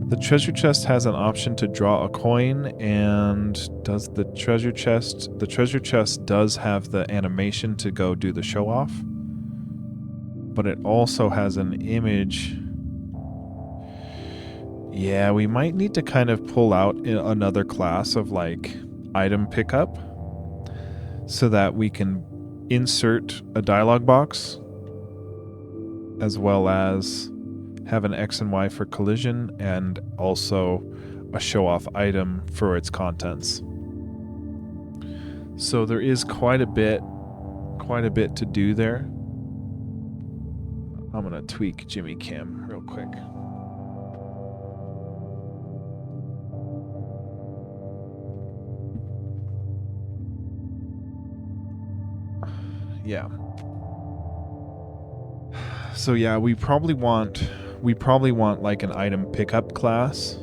The treasure chest has an option to draw a coin, and does the treasure chest... The treasure chest does have the animation to go do the show-off, but it also has an image. Yeah, we might need to kind of pull out another class of, like, item pickup so that we can insert a dialogue box as well as have an X and Y for collision and also a show-off item for its contents. So there is quite a bit to do there. I'm gonna tweak Jimmy Cam real quick. Yeah. So yeah, we probably want like an item pickup class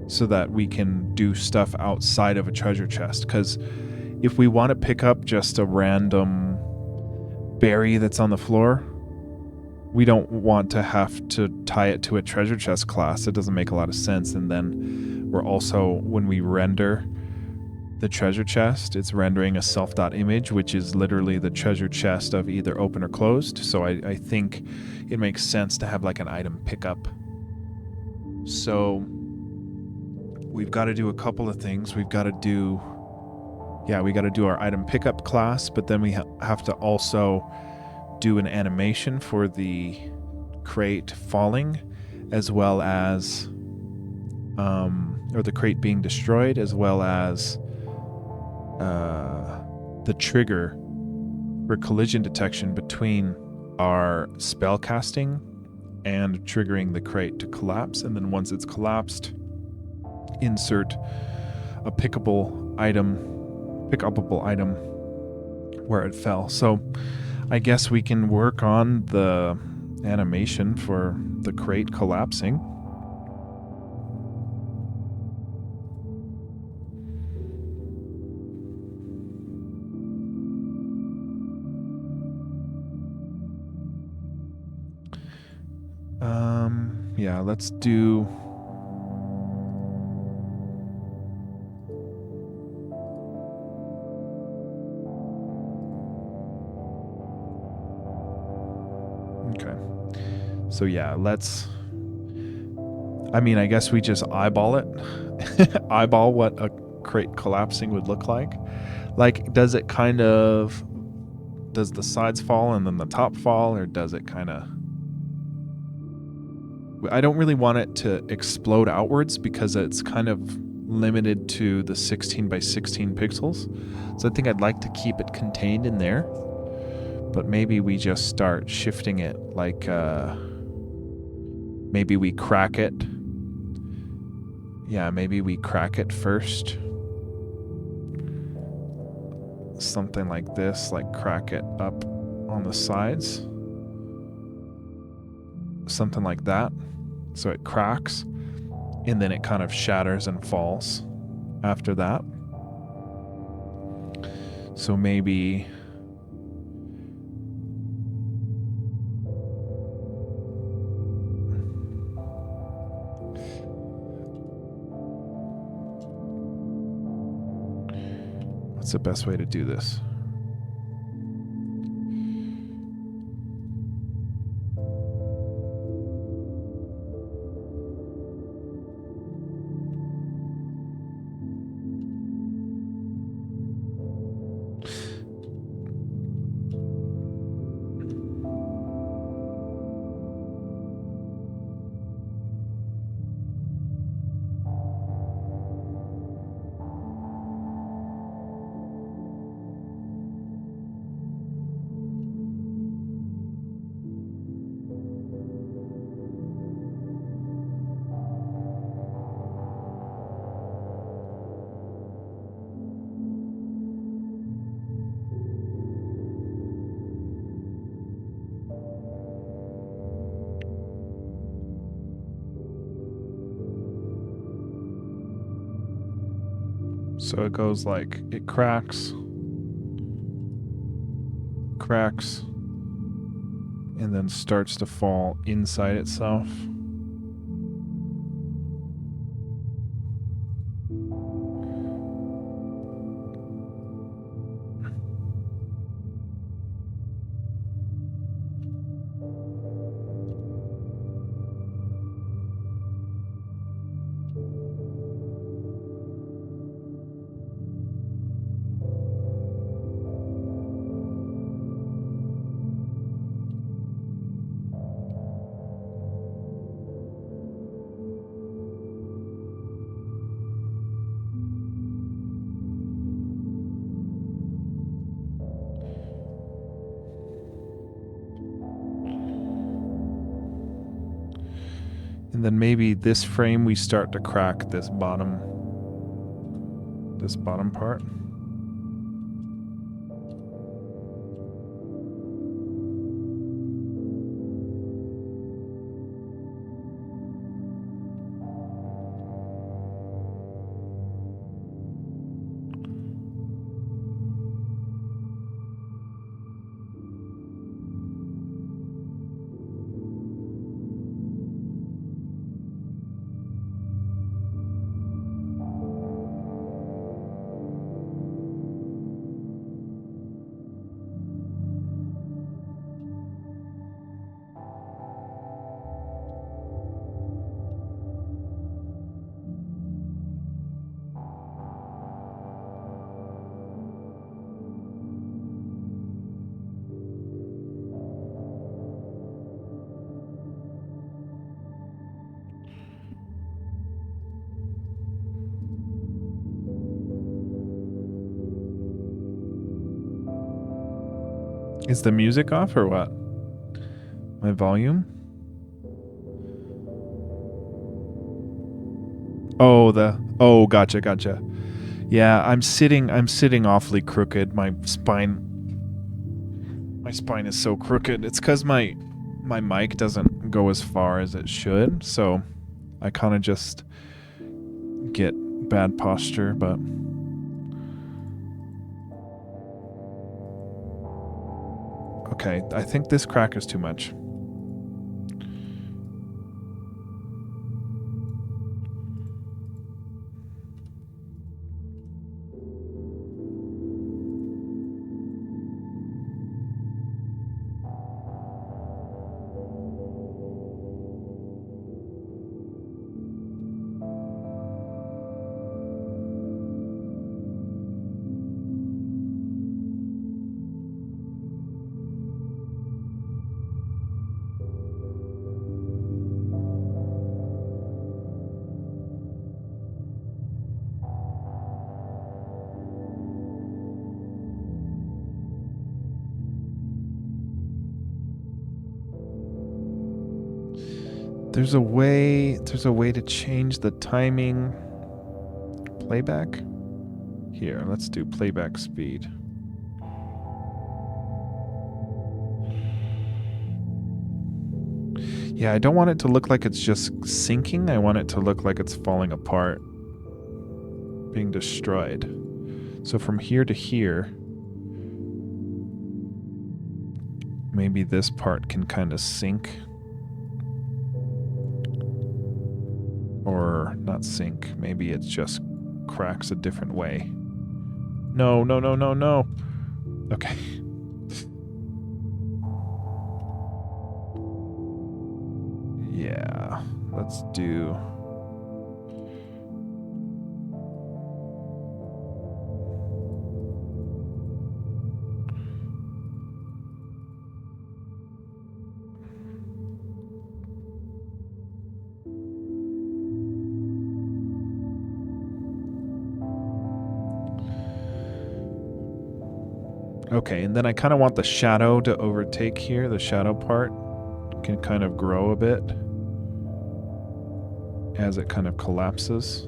so that we can do stuff outside of a treasure chest, because if we want to pick up just a random berry that's on the floor, we don't want to have to tie it to a treasure chest class. It doesn't make a lot of sense. And then we're also, when we render the treasure chest, it's rendering a self.image, which is literally the treasure chest of either open or closed. So I think it makes sense to have like an item pickup. So we've got to do a couple of things. We've got to do, we got to do our item pickup class, but then we have to also do an animation for the crate falling, as well as, or the crate being destroyed, as well as the trigger for collision detection between our spell casting and triggering the crate to collapse. And then once it's collapsed, insert a pickable item where it fell. So I guess we can work on the animation for the crate collapsing. Let's do... Okay. So let's... I guess we just eyeball it. Eyeball what a crate collapsing would look like. Like, does it kind of... Does the sides fall and then the top fall, or does it kind of... I don't really want it to explode outwards because it's kind of limited to the 16 by 16 pixels. So I think I'd like to keep it contained in there. But maybe we just start shifting it, like maybe we crack it. Yeah, maybe we crack it first. Something like this, like crack it up on the sides. Something like that. So it cracks, and then it kind of shatters and falls after that. So maybe... What's the best way to do this? So it goes like, it cracks, and then starts to fall inside itself. And then maybe this frame we start to crack this bottom part. Is the music off or what? My volume? Oh, gotcha. Yeah, I'm sitting awfully crooked. My spine is so crooked. It's cuz my mic doesn't go as far as it should, so I kind of just get bad posture, but okay, I think this crack is too much. There's a way to change the timing. Playback? Here, let's do playback speed. Yeah, I don't want it to look like it's just sinking. I want it to look like it's falling apart, being destroyed. So from here to here, maybe this part can kind of sink. Or not sink. Maybe it just cracks a different way. No. Okay. Yeah, let's do... Okay, and then I kind of want the shadow to overtake here. The shadow part can kind of grow a bit as it kind of collapses.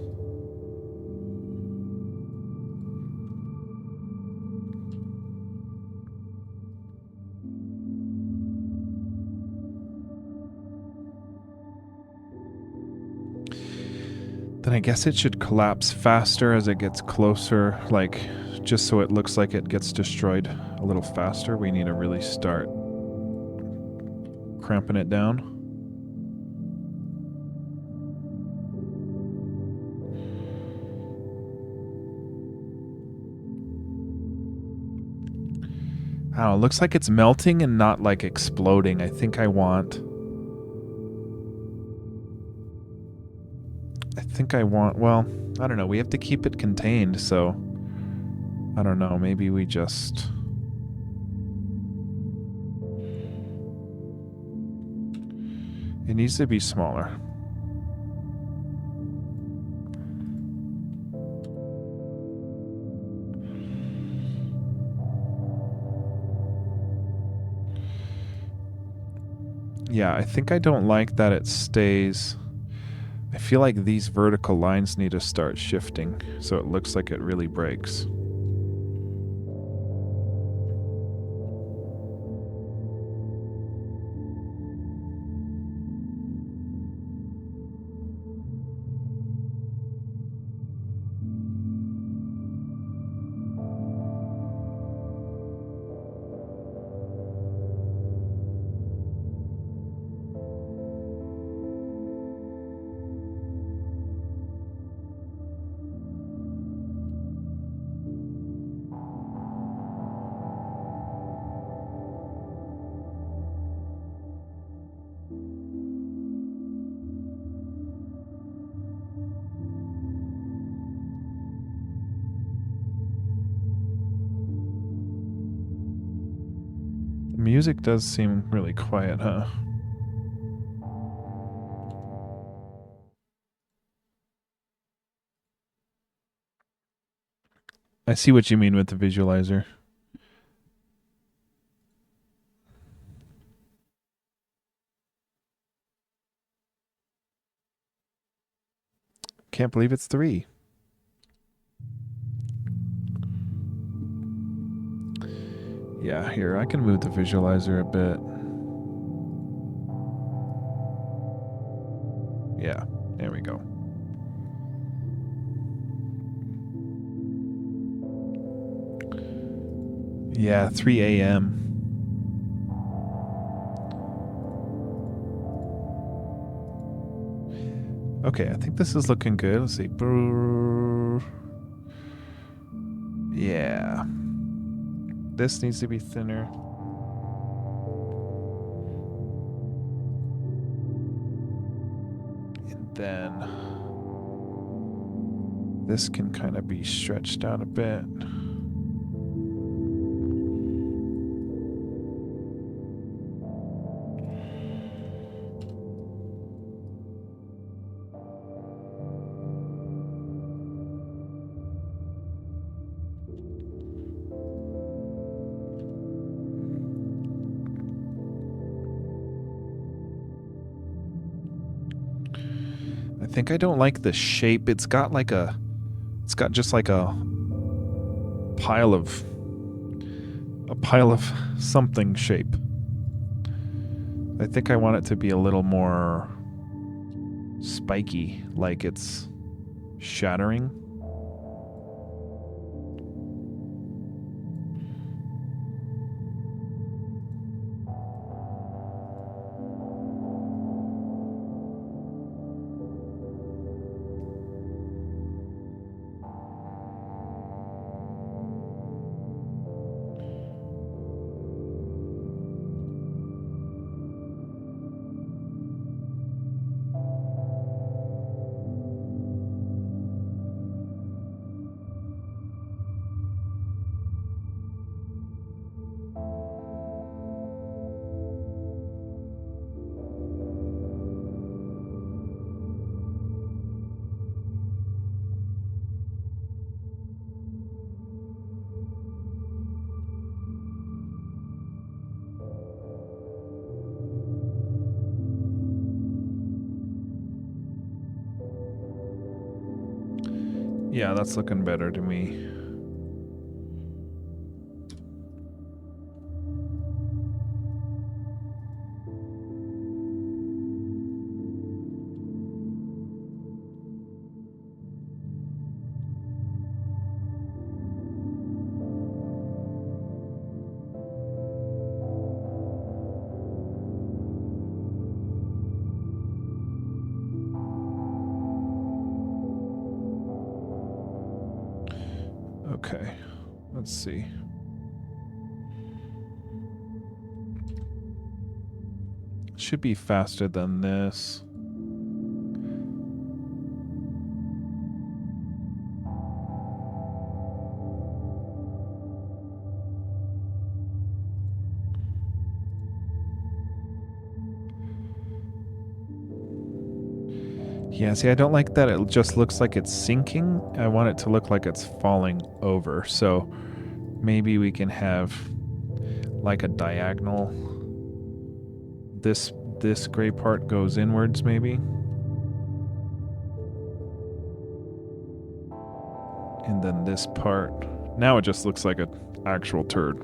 Then I guess it should collapse faster as it gets closer, like just so it looks like it gets destroyed a little faster. We need to really start cramping it down. Oh, it looks like it's melting and not like exploding. I think I want, well, I don't know. We have to keep it contained, so I don't know. Maybe we just... It needs to be smaller. Yeah, I think I don't like that it stays... I feel like these vertical lines need to start shifting so it looks like it really breaks. The music does seem really quiet, huh? I see what you mean with the visualizer. Can't believe it's 3. Yeah, here, I can move the visualizer a bit. Yeah, there we go. Yeah, 3 a.m. Okay, I think this is looking good. Let's see. Yeah. This needs to be thinner. And then this can kind of be stretched out a bit. I think I don't like the shape. It's got just like a pile of something shape. I think I want it to be a little more spiky, like it's shattering. Yeah, that's looking better to me. Okay, let's see. Should be faster than this. Yeah, see, I don't like that it just looks like it's sinking. I want it to look like it's falling over. So maybe we can have like a diagonal. This gray part goes inwards, maybe. And then this part. Now it just looks like an actual turd.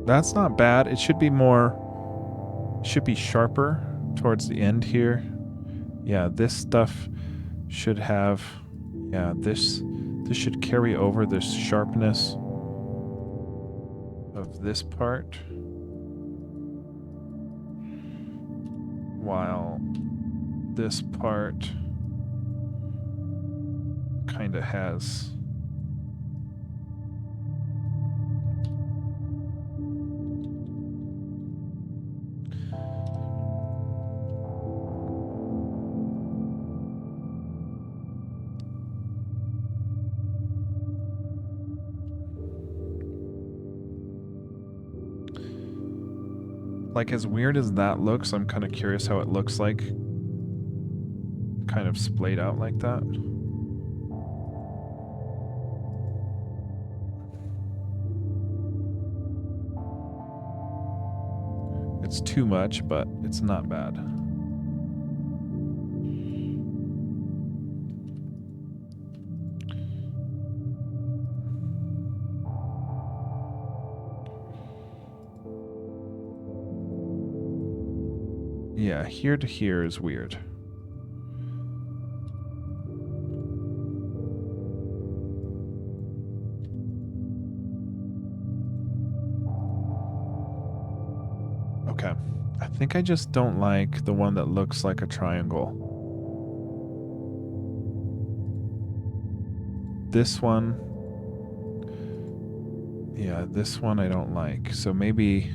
That's not bad. It should be sharper towards the end here. Yeah, this stuff should have, yeah, this should carry over this sharpness of this part, while this part kind of has Like, as weird as that looks, I'm kind of curious how it looks like kind of splayed out like that. It's too much, but it's not bad. Yeah, here to here is weird. Okay. I think I just don't like the one that looks like a triangle. This one. Yeah, this one I don't like. So maybe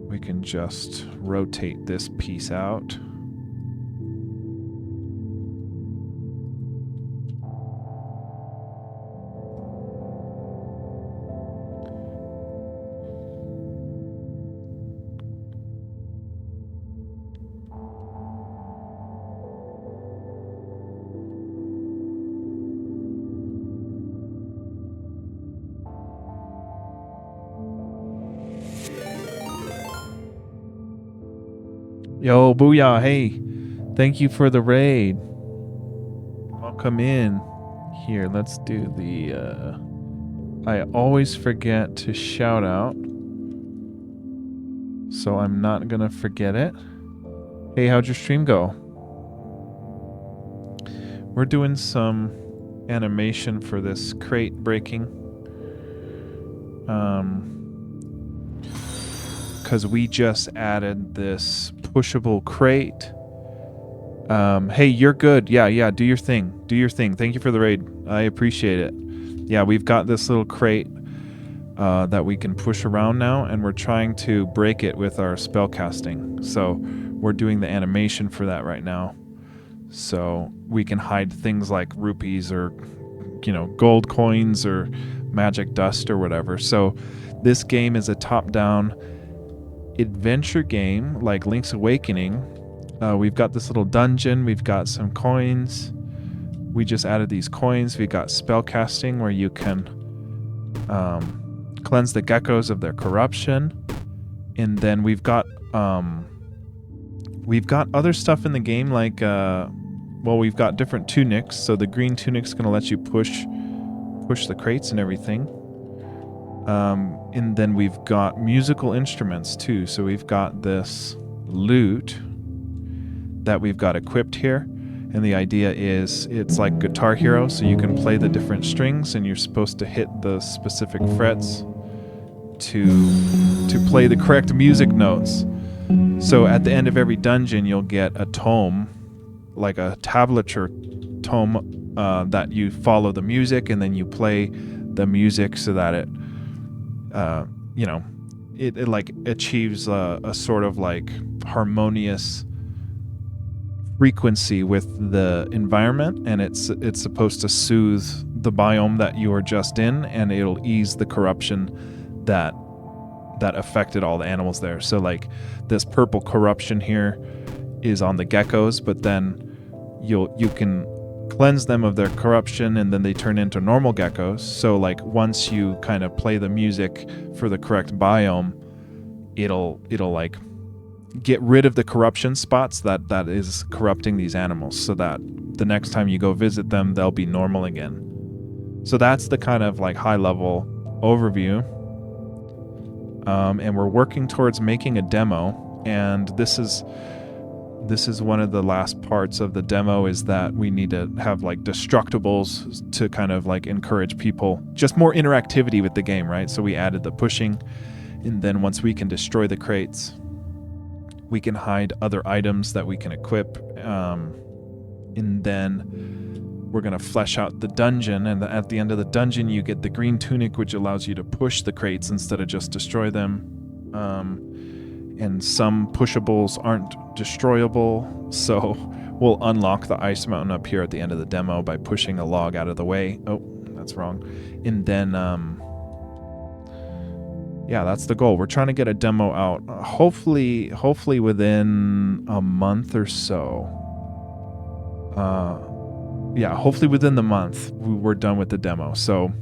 we can just rotate this piece out. Yo, Booyah, hey. Thank you for the raid. Welcome in. Here, let's do the... I always forget to shout out, so I'm not gonna forget it. Hey, how'd your stream go? We're doing some animation for this crate breaking. Because we just added this pushable crate. Hey, you're good. Yeah, do your thing. Do your thing. Thank you for the raid. I appreciate it. Yeah, we've got this little crate that we can push around now, and we're trying to break it with our spell casting. So we're doing the animation for that right now. So we can hide things like rupees or, gold coins or magic dust or whatever. So this game is a top-down adventure game like Link's Awakening. We've got this little dungeon. We've got some coins. We just added these coins. We've got spell casting where you can cleanse the geckos of their corruption. And then we've got other stuff in the game like we've got different tunics. So the green tunic's going to let you push the crates and everything. And then we've got musical instruments too. So we've got this lute that we've got equipped here. And the idea is it's like Guitar Hero, so you can play the different strings and you're supposed to hit the specific frets to play the correct music notes. So at the end of every dungeon, you'll get a tome, like a tablature tome that you follow the music and then you play the music so that it like achieves a sort of like harmonious frequency with the environment, and it's supposed to soothe the biome that you are just in, and it'll ease the corruption that affected all the animals there. So like this purple corruption here is on the geckos, but then you can cleanse them of their corruption and then they turn into normal geckos. So like once you kind of play the music for the correct biome, it'll like get rid of the corruption spots that is corrupting these animals, so that the next time you go visit them, they'll be normal again. So that's the kind of like high level overview. And we're working towards making a demo, and this is one of the last parts of the demo, is that we need to have like destructibles to kind of like encourage people, just more interactivity with the game, right? So we added the pushing, and then once we can destroy the crates, we can hide other items that we can equip, and then we're going to flesh out the dungeon, and at the end of the dungeon you get the green tunic, which allows you to push the crates instead of just destroy them. And some pushables aren't destroyable, so we'll unlock the ice mountain up here at the end of the demo by pushing a log out of the way. Oh, that's wrong. And then yeah, that's the goal. We're trying to get a demo out, hopefully within a month or so. Yeah, hopefully within the month we're done with the demo. So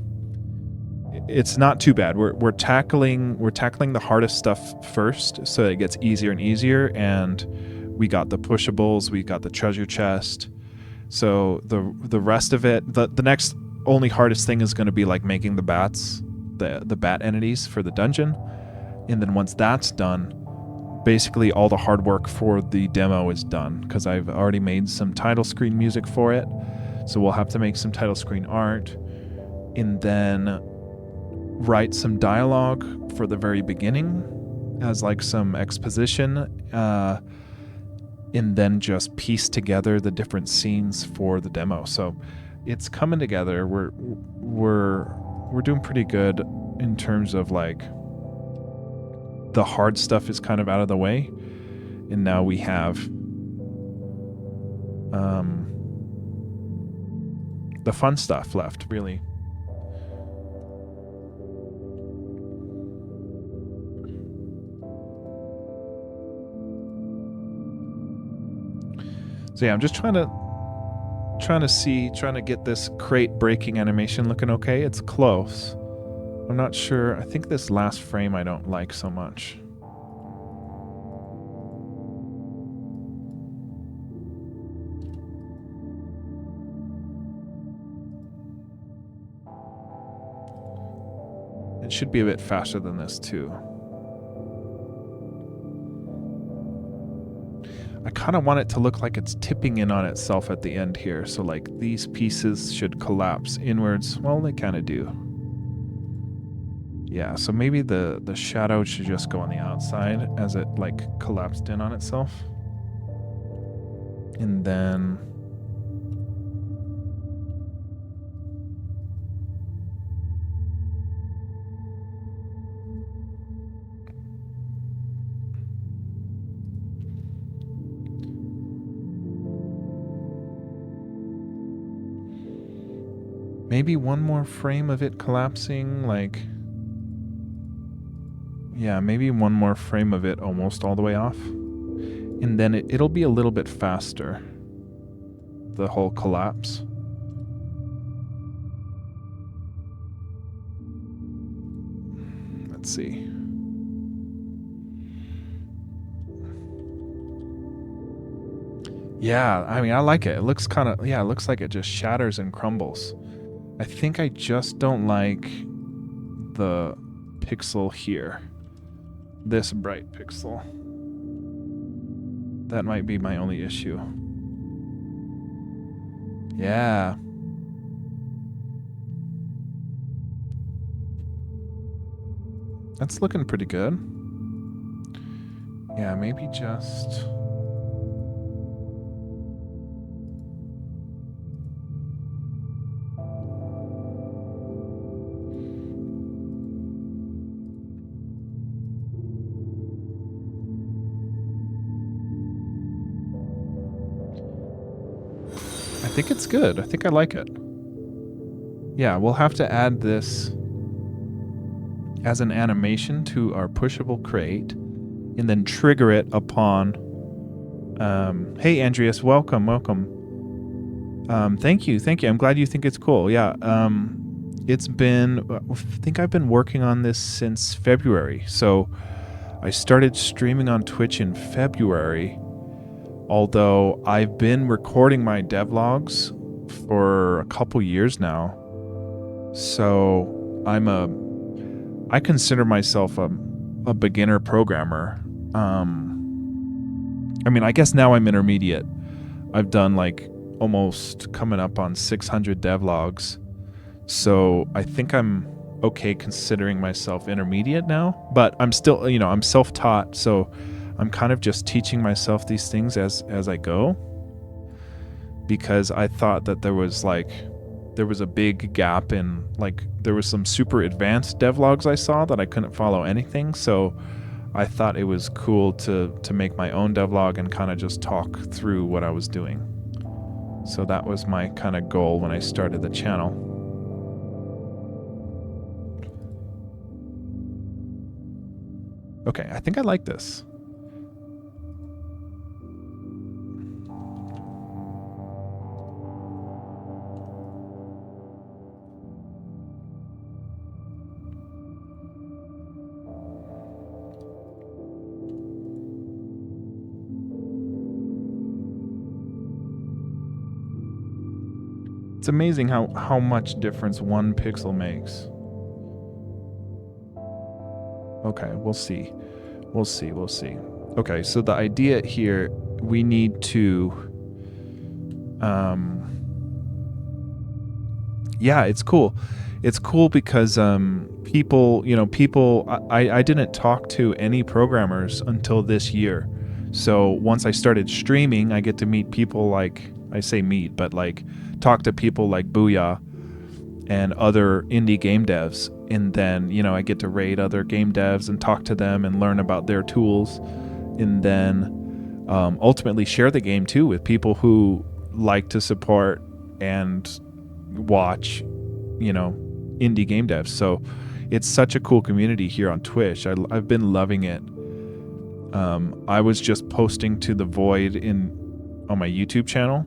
it's not too bad. We're tackling the hardest stuff first, so it gets easier and easier. And we got the pushables, we got the treasure chest. So the rest of it, the next only hardest thing is going to be like making the bats, the bat entities for the dungeon. And then once that's done, basically all the hard work for the demo is done, because I've already made some title screen music for it. So we'll have to make some title screen art and then write some dialogue for the very beginning as like some exposition, and then just piece together the different scenes for the demo. So it's coming together. We're doing pretty good in terms of like the hard stuff is kind of out of the way, and now we have the fun stuff left, really. So yeah, I'm just trying to get this crate breaking animation looking okay. It's close. I'm not sure. I think this last frame I don't like so much. It should be a bit faster than this too. I kind of want it to look like it's tipping in on itself at the end here. So like these pieces should collapse inwards. Well, they kind of do. Yeah, so maybe the shadow should just go on the outside as it like collapsed in on itself. And then maybe one more frame of it collapsing, like, yeah, maybe one more frame of it almost all the way off. And then it'll be a little bit faster, the whole collapse. Let's see. Yeah, I mean, I like it. It looks kind of, yeah, it looks like it just shatters and crumbles. I think I just don't like the pixel here. This bright pixel. That might be my only issue. Yeah. That's looking pretty good. Yeah, maybe just... I think it's good. I think I like it. Yeah, we'll have to add this as an animation to our pushable crate and then trigger it upon... hey, Andreas, welcome. Thank you. I'm glad you think it's cool. Yeah, it's been... I think I've been working on this since February. So I started streaming on Twitch in February, although I've been recording my devlogs for a couple years now. So I consider myself a beginner programmer. I mean, I guess now I'm intermediate. I've done like almost coming up on 600 devlogs. So I think I'm okay considering myself intermediate now, but I'm still, I'm self-taught. So I'm kind of just teaching myself these things as I go, because I thought that there was a big gap in, like, there was some super advanced devlogs I saw that I couldn't follow anything. So I thought it was cool to make my own devlog and kind of just talk through what I was doing. So that was my kind of goal when I started the channel. Okay, I think I like this. It's amazing how much difference one pixel makes. Okay, we'll see. We'll see. Okay, so the idea here, we need to... yeah, it's cool. It's cool because I didn't talk to any programmers until this year. So once I started streaming, I get to meet people like... I say meet, but like talk to people like Booyah and other indie game devs, and then I get to raid other game devs and talk to them and learn about their tools, and then ultimately share the game too with people who like to support and watch indie game devs. So it's such a cool community here on Twitch. I've been loving it. I was just posting to the void on my YouTube channel,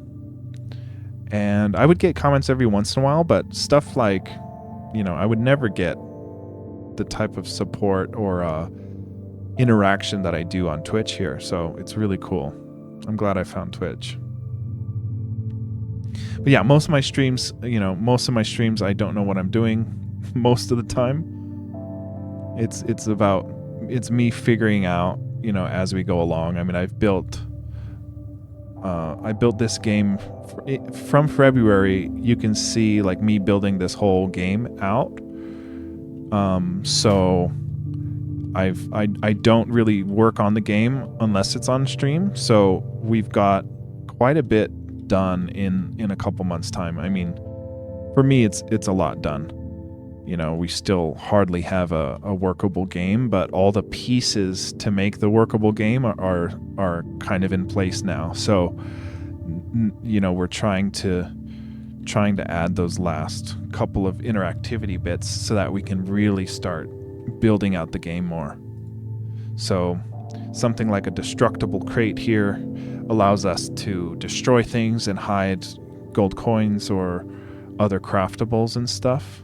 and I would get comments every once in a while, but stuff like, I would never get the type of support or interaction that I do on Twitch here. So it's really cool. I'm glad I found Twitch. But yeah, most of my streams, I don't know what I'm doing most of the time. It's me figuring out, as we go along. I mean, I built this game from February. You can see like me building this whole game out. So I don't really work on the game unless it's on stream. So we've got quite a bit done in a couple months' time. I mean, for me, it's a lot done. We still hardly have a workable game, but all the pieces to make the workable game are kind of in place now. So, we're trying to add those last couple of interactivity bits so that we can really start building out the game more. So, something like a destructible crate here allows us to destroy things and hide gold coins or other craftables and stuff.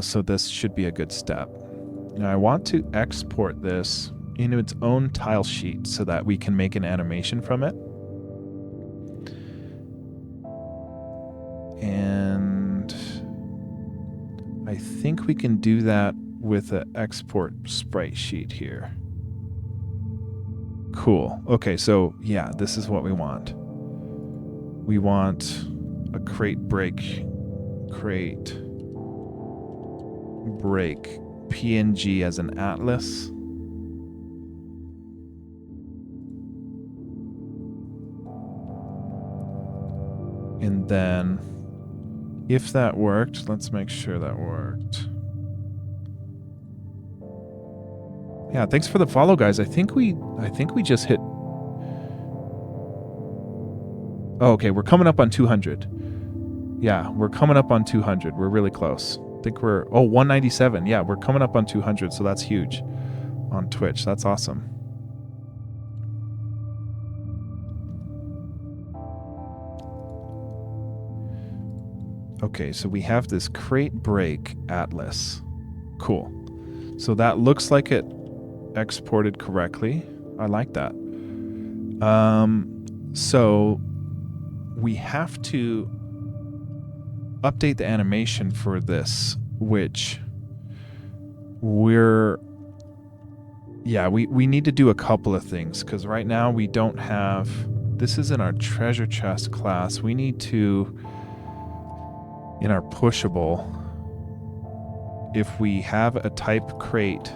So this should be a good step. Now I want to export this into its own tile sheet so that we can make an animation from it. And I think we can do that with an export sprite sheet here. Cool. Okay, so yeah, this is what we want. We want a crateBreak PNG as an atlas. And then if that worked, let's make sure that worked. Yeah, thanks for the follow, guys. I think we just hit... Oh, okay, we're coming up on 200. Yeah, we're coming up on 200. We're really close. I think we're... Oh, 197. Yeah, we're coming up on 200, so that's huge on Twitch. That's awesome. Okay, so we have this crateBreak atlas. Cool. So that looks like it exported correctly. I like that. So we have to update the animation for this, which we need to do a couple of things, because right now we don't have... This is in our treasure chest class. We need to, in our pushable, if we have a type crate,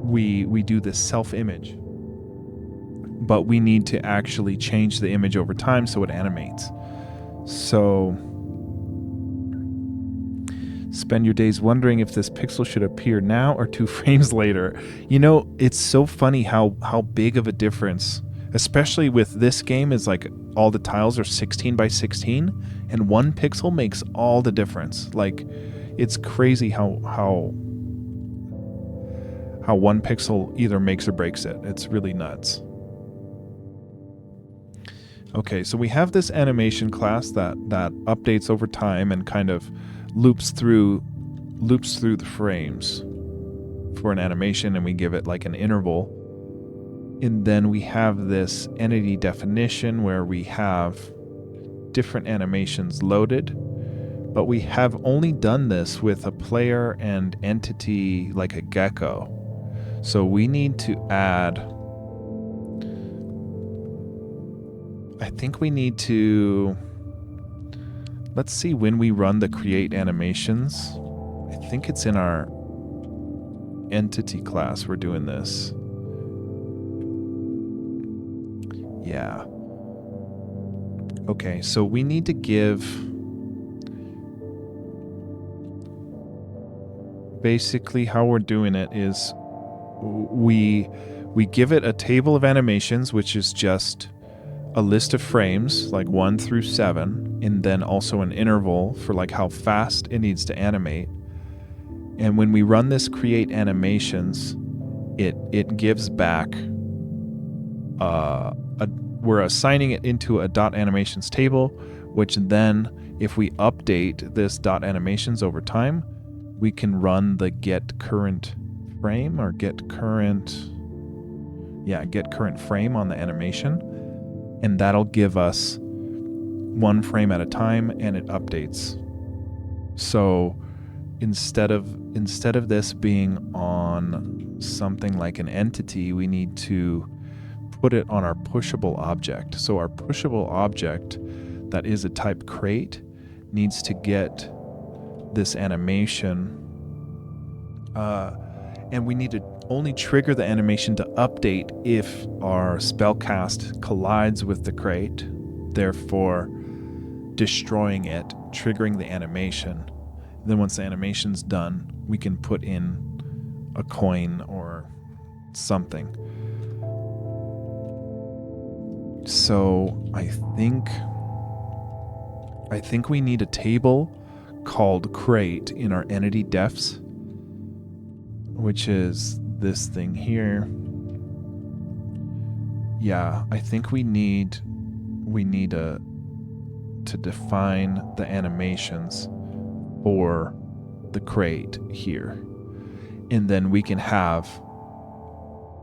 we do this self-image, but we need to actually change the image over time so it animates. So spend your days wondering if this pixel should appear now or 2 frames later. It's so funny how big of a difference, especially with this game, is like all the tiles are 16 by 16 and 1 pixel makes all the difference. Like, it's crazy how how one pixel either makes or breaks it. It's really nuts. Okay, so we have this animation class that updates over time and kind of loops through the frames for an animation, and we give it like an interval. And then we have this entity definition where we have different animations loaded, but we have only done this with a player and entity like a gecko. So we need to add, I think we need to, let's see when we run the create animations. I think it's in our entity class we're doing this. Yeah. Okay, so we need to give, basically how we're doing it is we give it a table of animations, which is just a list of frames, like 1 through 7, and then also an interval for like how fast it needs to animate. And when we run this create animations, it gives back we're assigning it into a .animations table, which then if we update this .animations over time, we can run the get current frame or get current frame on the animation, and that'll give us 1 frame at a time, and it updates. So instead of this being on something like an entity, we need to put it on our pushable object. So our pushable object that is a type crate needs to get this animation, and we need to only trigger the animation to update if our spellcast collides with the crate, therefore destroying it, triggering the animation. And then once the animation's done, we can put in a coin or something. So I think we need a table called crate in our entity defs, which is this thing here. Yeah, I think we need to define the animations for the crate here. And then we can have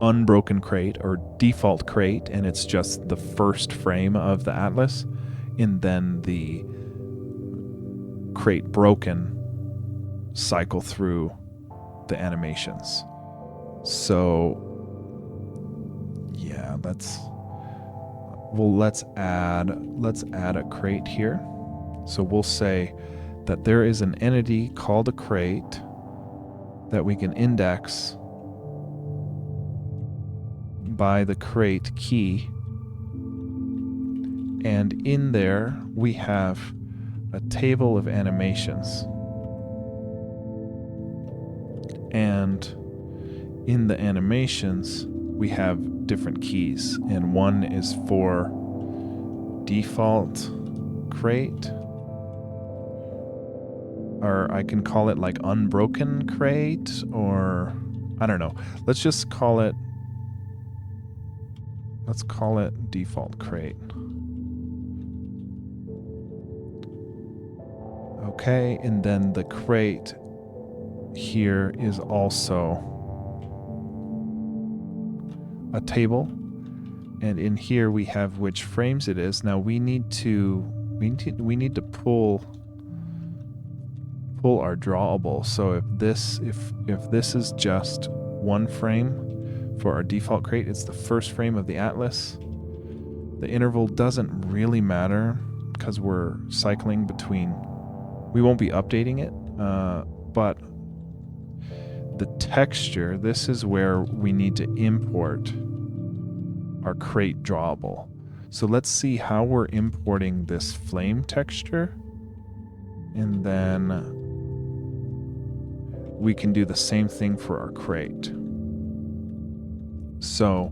unbroken crate or default crate, and it's just the first frame of the atlas, and then the crate broken cycle through the animations. So yeah, let's add a crate here. So we'll say that there is an entity called a crate that we can index by the crate key, and in there we have a table of animations, and in the animations we have different keys, and one is for default crate, or I can call it like unbroken crate, or I don't know. Let's call it default crate. Okay, and then the crate here is also a table, and in here we have which frames it is. Now we need to pull our drawable. So if this is just 1 frame for our default crate, it's the first frame of the atlas. The interval doesn't really matter because we're cycling between, we won't be updating it, but the texture, this is where we need to import our crate drawable. So let's see how we're importing this flame texture, and then we can do the same thing for our crate. So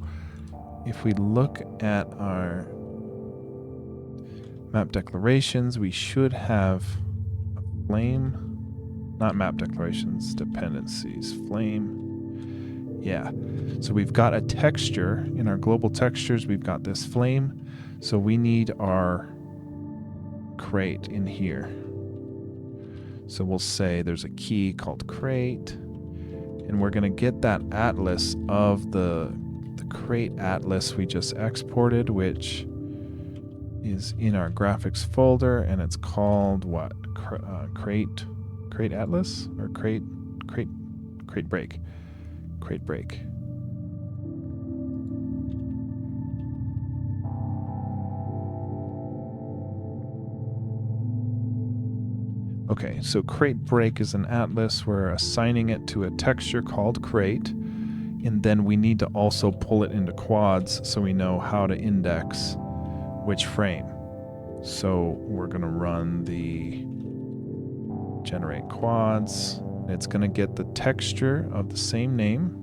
if we look at our map declarations, we should have flame, not map declarations, dependencies, flame. Yeah. So we've got a texture in our global textures. We've got this flame. So we need our crate in here. So we'll say there's a key called crate, and we're going to get that atlas of the crate atlas we just exported, which is in our graphics folder, and it's called what? Crate atlas or crateBreak. crateBreak. Okay, so crateBreak is an atlas. We're assigning it to a texture called crate, and then we need to also pull it into quads so we know how to index which frame. So we're going to run the generate quads. It's going to get the texture of the same name.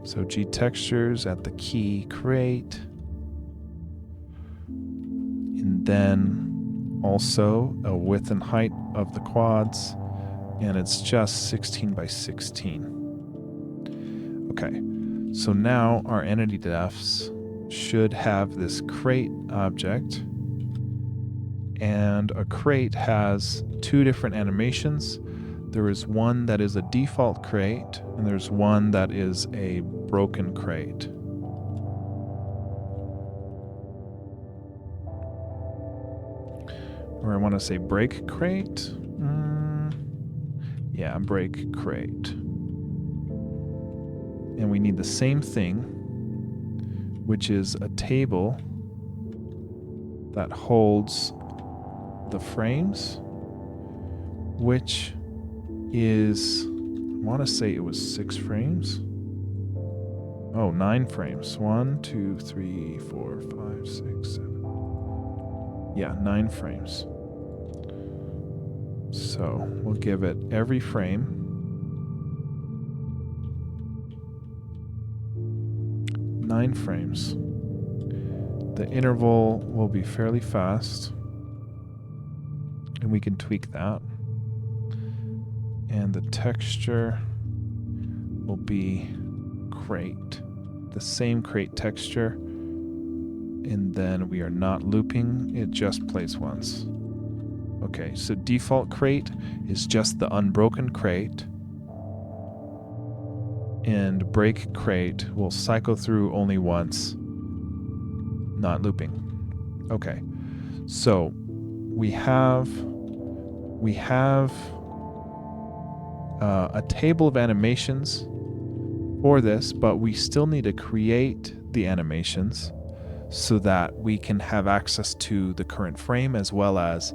So gtextures at the key crate, and then also a width and height of the quads, and it's just 16 by 16. Okay, so now our entity defs should have this crate object, and a crate has two different animations. There is one that is a default crate, and there's one that is a broken crate. Or I want to say break crate. Yeah, break crate. And we need the same thing, which is a table that holds the frames, which is, I want to say it was 6 frames. Oh, 9 frames. 1, 2, 3, 4, 5, 6, 7. Yeah, 9 frames. So we'll give it every frame. 9 frames. The interval will be fairly fast, and we can tweak that. And the texture will be crate, the same crate texture, and then we are not looping, it just plays once. Okay, so default crate is just the unbroken crate, and break crate will cycle through only once, not looping. Okay, so we have a table of animations for this, but we still need to create the animations so that we can have access to the current frame as well as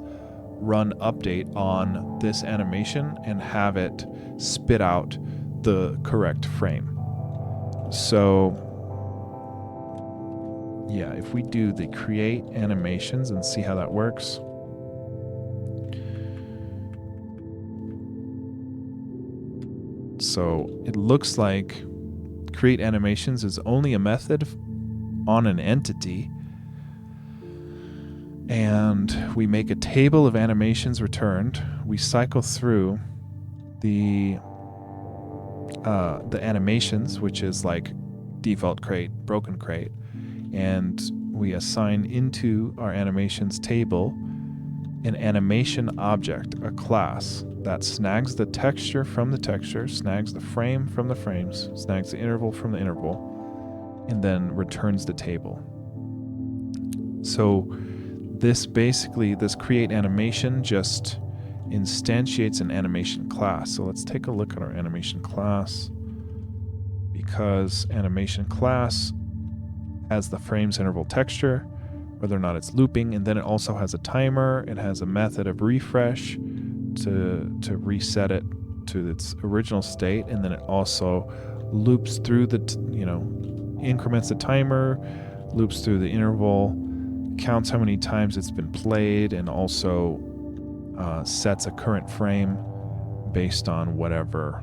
run update on this animation and have it spit out the correct frame. So yeah, if we do the create animations and see how that works. So it looks like create animations is only a method on an entity, and we make a table of animations returned. We cycle through the animations, which is like default crate, broken crate, and we assign into our animations table an animation object, a class that snags the texture from the texture, snags the frame from the frames, snags the interval from the interval, and then returns the table. So this create animation just instantiates an animation class. So let's take a look at our animation class, because animation class has the frames, interval, texture, whether or not it's looping, and then it also has a timer. It has a method of refresh to reset it to its original state, and then it also loops through increments the timer, loops through the interval, counts how many times it's been played, and also sets a current frame based on whatever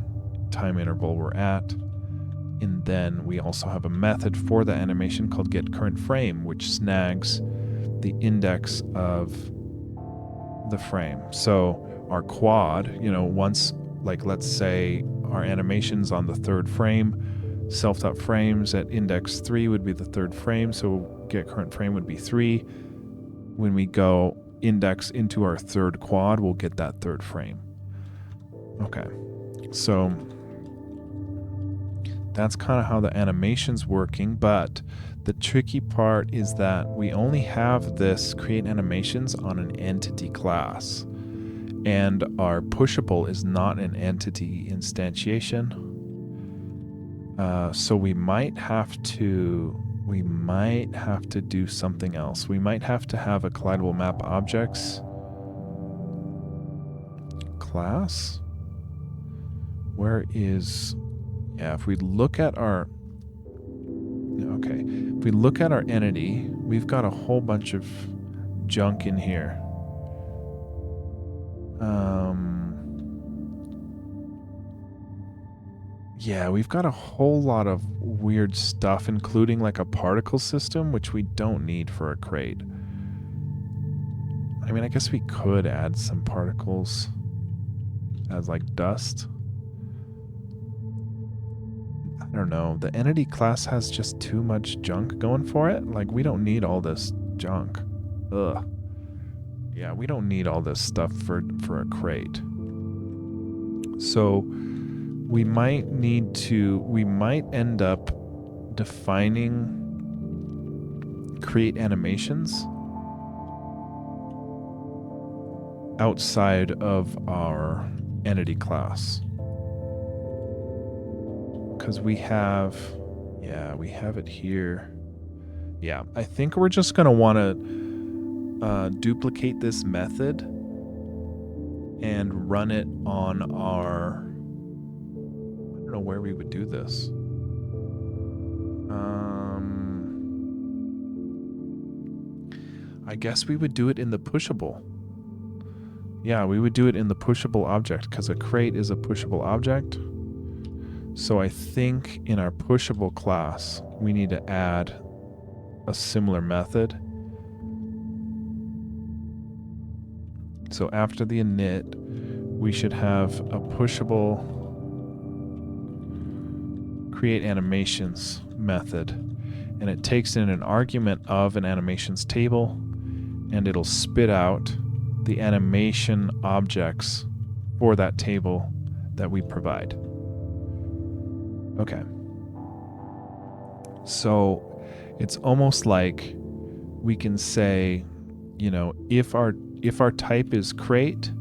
time interval we're at. And then we also have a method for the animation called getCurrentFrame, which snags the index of the frame. So our quad, once, like, let's say our animation's on the 3rd frame, self.frames at index 3 would be the third frame, so get current frame would be 3. When we go index into our third quad, we'll get that third frame. Okay, so that's kind of how the animation's working, but the tricky part is that we only have this create animations on an entity class, and our pushable is not an entity instantiation. So we might have to do something else. We might have to have a collidable map objects class. Where is, yeah, if we look at our, okay, if we look at our entity, we've got a whole bunch of junk in here. Yeah, we've got a whole lot of weird stuff, including like a particle system, which we don't need for a crate. I mean, I guess we could add some particles as like dust. I don't know. The entity class has just too much junk going for it. Like, we don't need all this junk. Ugh. Yeah, we don't need all this stuff for a crate. So we might end up defining create animations outside of our entity class. Because we have it here. Yeah, I think we're just going to want to duplicate this method and run it on our, I don't know where we would do this. I guess we would do it in the pushable. Yeah, we would do it in the pushable object because a crate is a pushable object. So I think in our pushable class, we need to add a similar method. So after the init, we should have a pushable create animations method. And it takes in an argument of an animations table, and it'll spit out the animation objects for that table that we provide. Okay. So it's almost like we can say, you know, if our type is crate,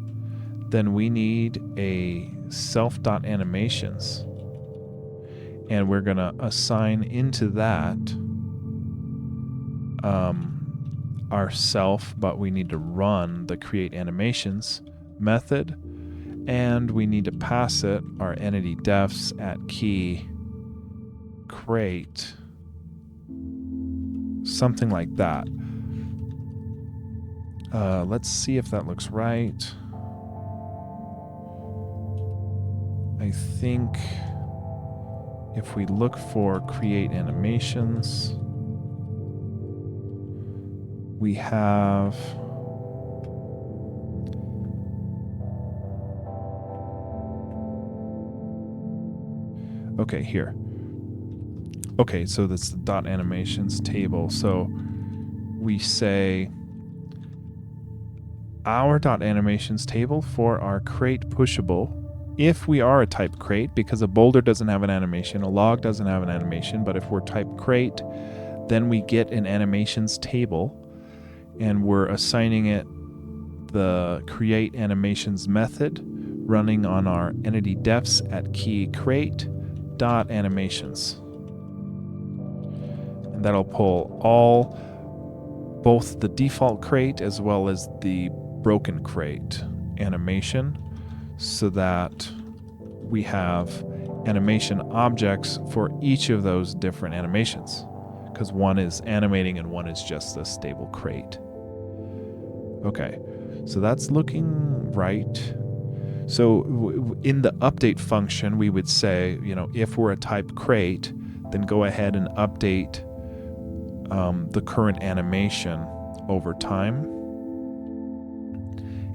then we need a self.animations. And we're going to assign into that our self, but we need to run the create animations method, and we need to pass it our entity defs at key crate, something like that. Let's see if that looks right. I think if we look for create animations, we have okay, here. Okay, so that's the dot animations table. So we say our dot animations table for our crate pushable, if we are a type crate, because a boulder doesn't have an animation, a log doesn't have an animation, but if we're type crate, then we get an animations table, and we're assigning it the create animations method running on our entity defs at key crate dot animations. And that'll pull both the default crate as well as the broken crate animation, so that we have animation objects for each of those different animations, because one is animating and one is just a stable crate. Okay, so that's looking right. So in the update function, we would say, you know, if we're a type crate, then go ahead and update the current animation over time.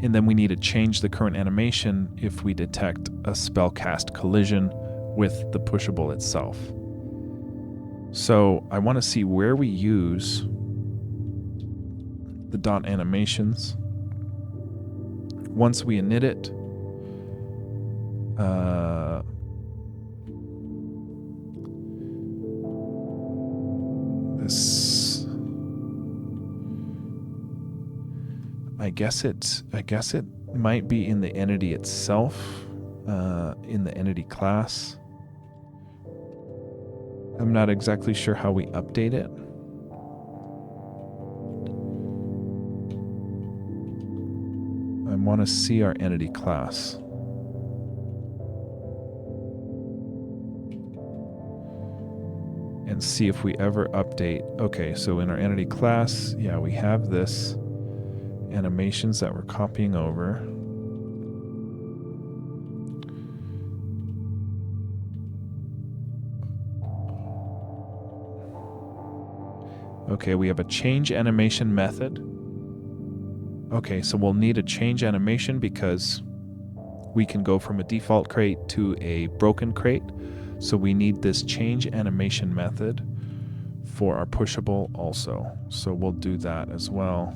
And then we need to change the current animation if we detect a spellcast collision with the pushable itself. So I want to see where we use the dot animations. Once we init it, this, I guess it might be in the entity itself, in the entity class. I'm not exactly sure how we update it. I want to see our entity class. And see if we ever update. Okay, so in our entity class, yeah, we have this animations that we're copying over. Okay, we have a change animation method. Okay, so we'll need a change animation because we can go from a default crate to a broken crate. So we need this change animation method for our pushable also. So we'll do that as well.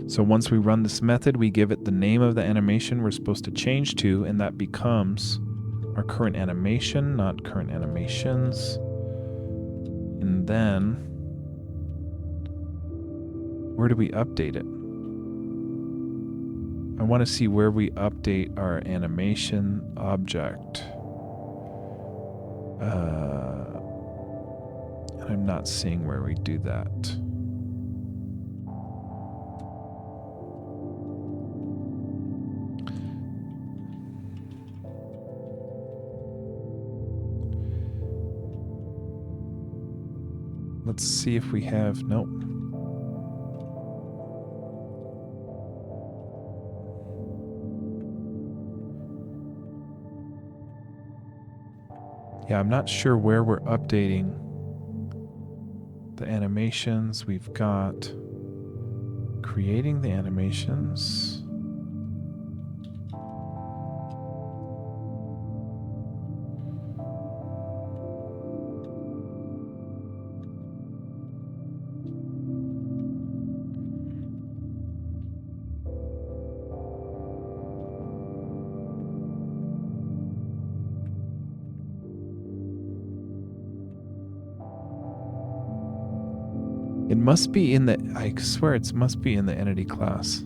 So once we run this method, we give it the name of the animation we're supposed to change to, and that becomes our current animation, not current animations. And then, where do we update it? I want to see where we update our animation object. And I'm not seeing where we do that. Let's see if we have, nope. Yeah, I'm not sure where we're updating the animations. We've got creating the animations. It must be in the, I swear it must be in the entity class.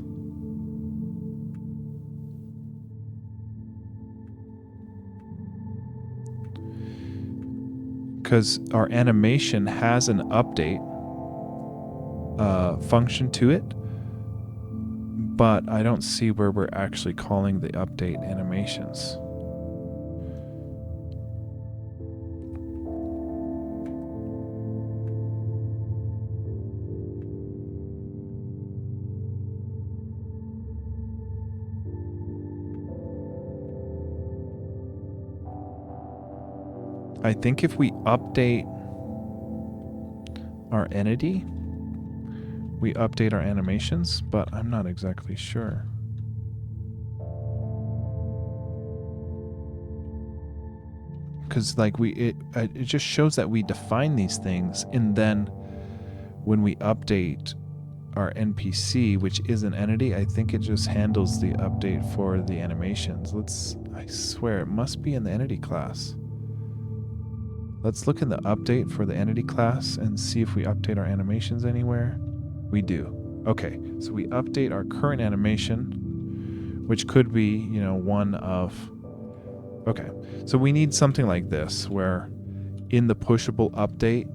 Because our animation has an update function to it, but I don't see where we're actually calling the update animations. I think if we update our entity, we update our animations, but I'm not exactly sure. Because like it just shows that we define these things, and then when we update our NPC, which is an entity, I think it just handles the update for the animations. I swear it must be in the entity class. Let's look in the update for the entity class and see if we update our animations anywhere. We do. Okay, so we update our current animation, which could be, one of... Okay, so we need something like this, where in the pushable update,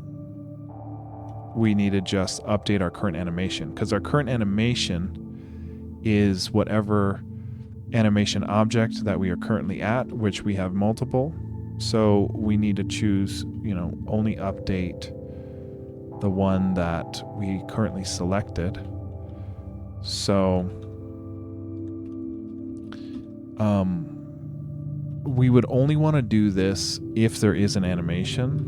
we need to just update our current animation, because our current animation is whatever animation object that we are currently at, which we have multiple. So we need to choose, only update the one that we currently selected. So we would only want to do this if there is an animation,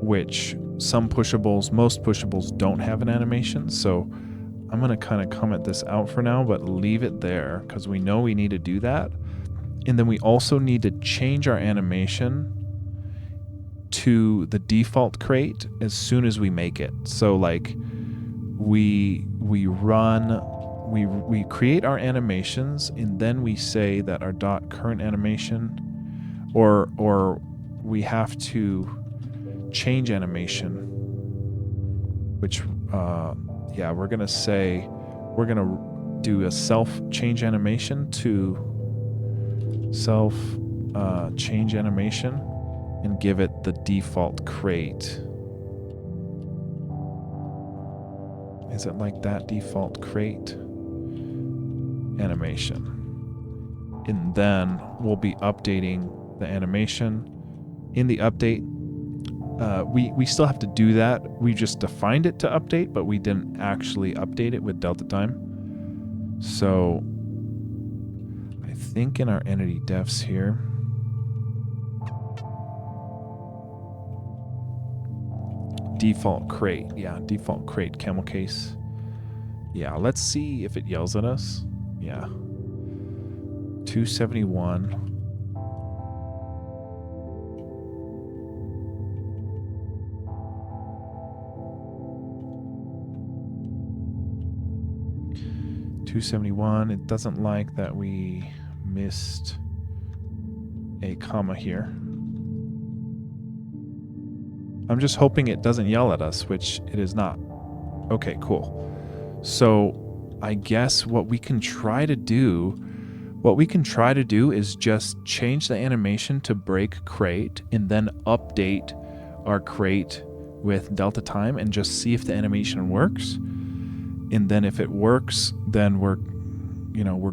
which some pushables, most pushables don't have an animation. So I'm going to kind of comment this out for now, but leave it there because we know we need to do that. And then we also need to change our animation to the default crate as soon as we make it. So like we create our animations, and then we say that our dot current animation, or we have to change animation, which we're gonna do a self change animation to self change animation and give it the default crate. Is it like that default crate animation? And then we'll be updating the animation in the update. We still have to do that. We just defined it to update, but we didn't actually update it with delta time. So I think in our entity defs here, default crate. Yeah, default crate camel case. Yeah, let's see if it yells at us. Yeah. 271. It doesn't like that we missed a comma here. I'm just hoping it doesn't yell at us, which it is not. Okay, cool. So I guess what we can try to do is just change the animation to break crate and then update our crate with delta time and just see if the animation works. And then if it works, then we're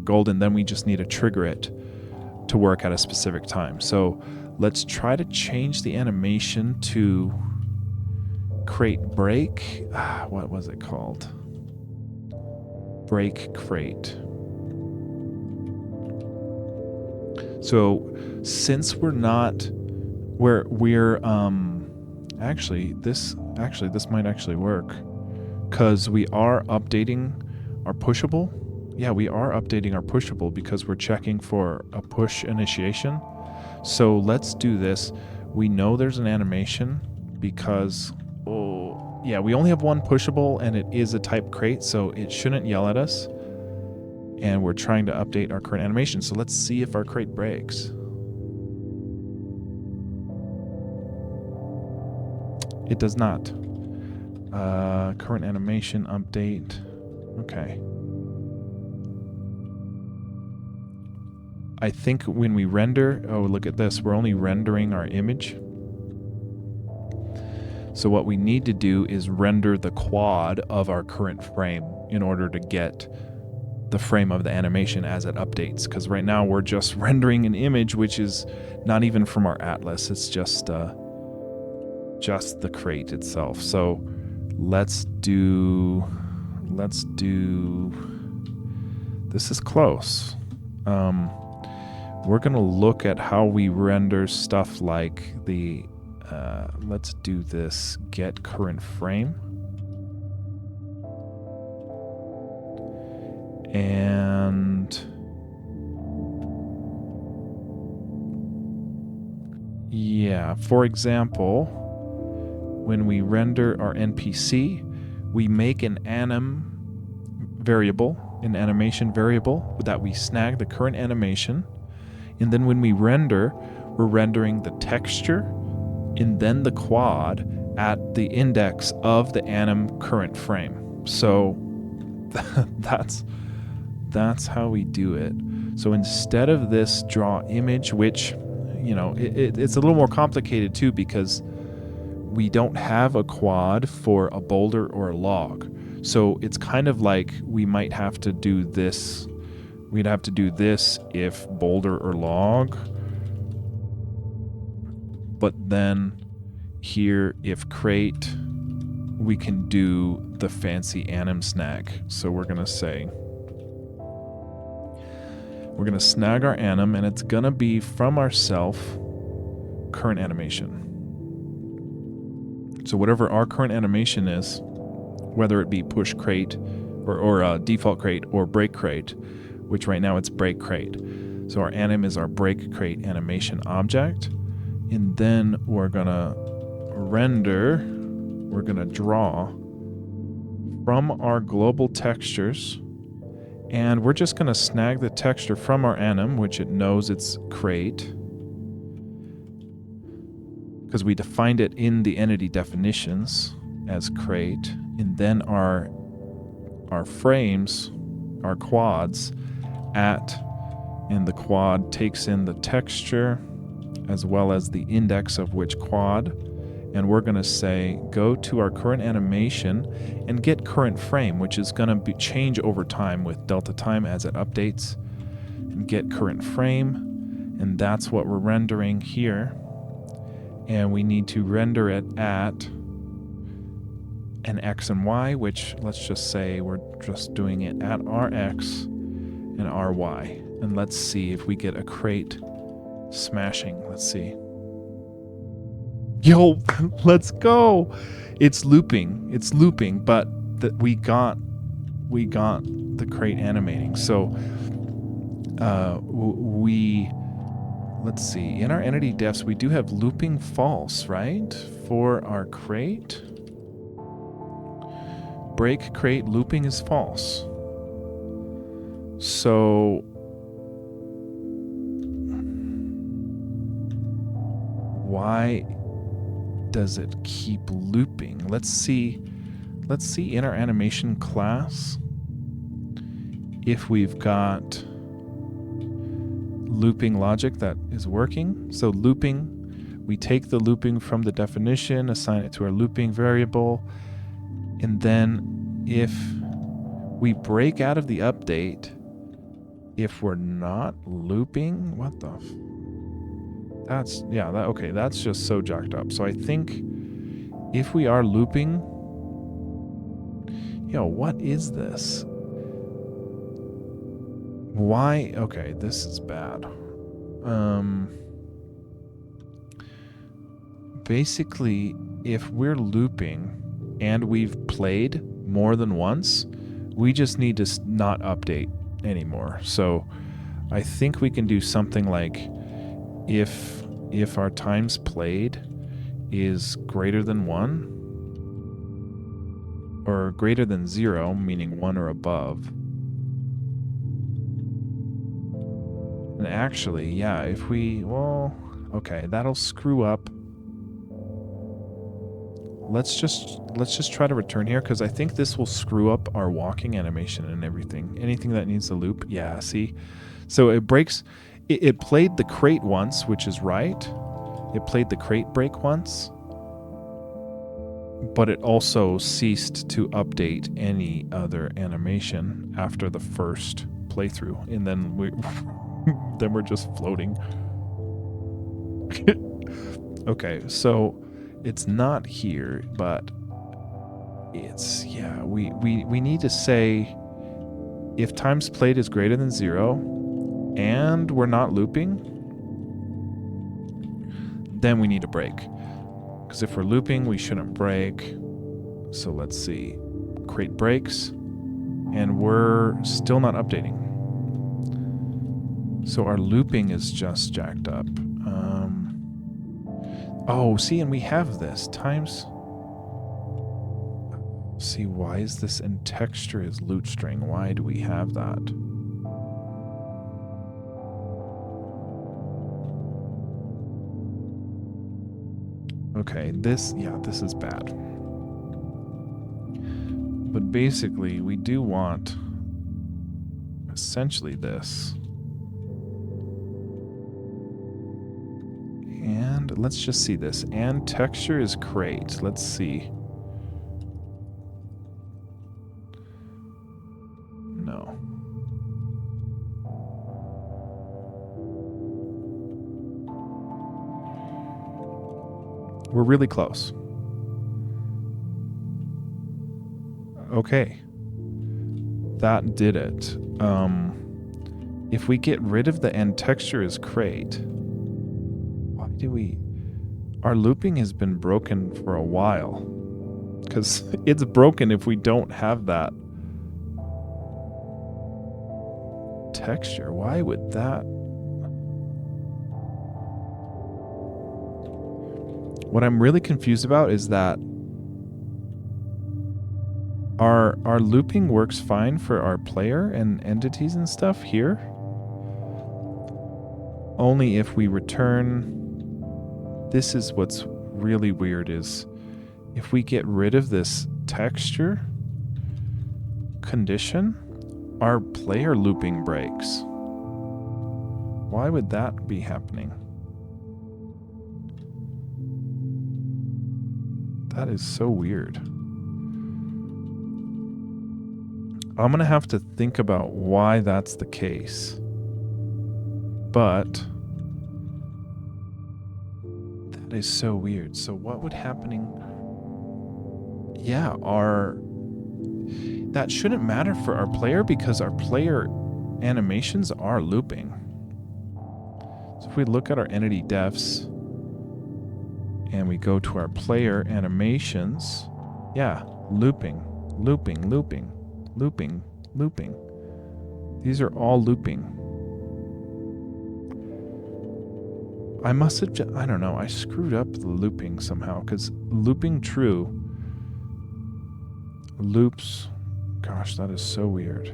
golden. Then we just need to trigger it to work at a specific time. So let's try to change the animation to crateBreak. What was it called? Break crate. So since we're actually this might actually work, because we are updating our pushable. Yeah, we are updating our pushable because we're checking for a push initiation. So let's do this. We know there's an animation because, we only have one pushable and it is a type crate, so it shouldn't yell at us. And we're trying to update our current animation. So let's see if our crate breaks. It does not. Current animation update. Okay. I think when we render, look at this, we're only rendering our image. So what we need to do is render the quad of our current frame in order to get the frame of the animation as it updates. Because right now we're just rendering an image, which is not even from our atlas. It's just the crate itself. So let's do, this is close. We're going to look at how we render stuff like the, let's do this, get current frame. And yeah, for example, when we render our NPC, we make an anim variable, an animation variable that we snag the current animation. And then when we render, we're rendering the texture and then the quad at the index of the anim current frame. So that's how we do it. So instead of this draw image, which, it's a little more complicated too, because we don't have a quad for a boulder or a log. So it's kind of like we might have to do this. We'd have to do this if boulder or log. But then here, if crate, we can do the fancy anim snag. So we're going to say We're going to snag our anim, and it's going to be from our self current animation. So whatever our current animation is, whether it be push crate or default crate or break crate, which right now it's break crate. So our anim is our break crate animation object. And then we're going to render, we're going to draw from our global textures. And we're just going to snag the texture from our anim, which it knows it's crate, because we defined it in the entity definitions as crate. And then our frames, our quads, and the quad takes in the texture as well as the index of which quad. And we're going to say, go to our current animation and get current frame, which is going to change over time with delta time as it updates. And get current frame, and that's what we're rendering here. And we need to render it at an X and Y, which let's just say we're just doing it at our X and our Y. And let's see if we get a crate smashing. Let's see. Yo, let's go. It's looping, but we got the crate animating. So let's see, in our entity defs, we do have looping false, right? For our crate. Break crate looping is false. So why does it keep looping? Let's see in our animation class if we've got looping logic that is working. So looping, we take the looping from the definition, assign it to our looping variable, and then if we break out of the update, if we're not looping, what the that's just so jacked up. So I think if we are looping, what is this? Why? Okay, this is bad. Basically, if we're looping and we've played more than once, we just need to not update anymore. So I think we can do something like if our times played is greater than 1 or greater than 0, meaning 1 or above. And actually, if that'll screw up. Let's just try to return here, because I think this will screw up our walking animation and everything. Anything that needs a loop. Yeah, see? So it breaks. It played the crate once, which is right. It played the crate break once. But it also ceased to update any other animation after the first playthrough. And then we're just floating. Okay, so it's not here, but it's, we need to say if times played is greater than 0 and we're not looping, then we need to break. Because if we're looping, we shouldn't break. So let's see. Crate breaks, and we're still not updating. So our looping is just jacked up. And we have this. Times... See, why is this in texture is loot string? Why do we have that? Okay, this is bad. But basically, we do want essentially this. And let's just see this. And texture is crate. Let's see. No. We're really close. Okay. That did it. if we get rid of the end texture as crate, why do we... Our looping has been broken for a while. Because it's broken if we don't have that texture. Why would that... What I'm really confused about is that our looping works fine for our player and entities and stuff here. Only if we return... This is what's really weird, is if we get rid of this texture condition, our player looping breaks. Why would that be happening? That is so weird. I'm going to have to think about why that's the case. But that is so weird. So what would happening... Yeah, that shouldn't matter for our player because our player animations are looping. So if we look at our entity defs and we go to our player animations, yeah, looping, looping, looping, looping, looping. These are all looping. I must have, I don't know, I screwed up the looping somehow, because looping true loops, gosh, that is so weird.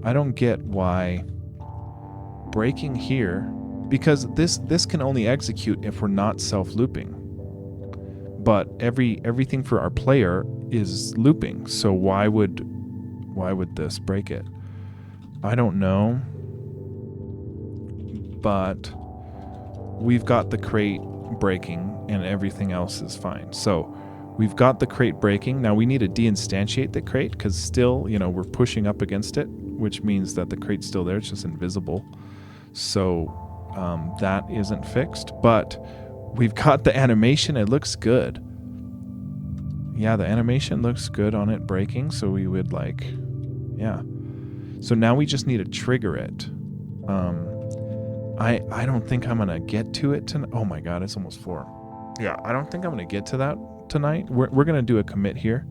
I don't get why breaking here, because this can only execute if we're not self-looping. But everything for our player is looping, so why would this break it? I don't know. But we've got the crate breaking and everything else is fine. So we've got the crate breaking. Now we need to deinstantiate the crate because still, we're pushing up against it, which means that the crate's still there. It's just invisible. So that isn't fixed. But we've got the animation. It looks good. Yeah, the animation looks good on it breaking. So we would yeah. So now we just need to trigger it. I don't think I'm going to get to it tonight. Oh my God, it's almost 4. Yeah, I don't think I'm going to get to that tonight. We're going to do a commit here.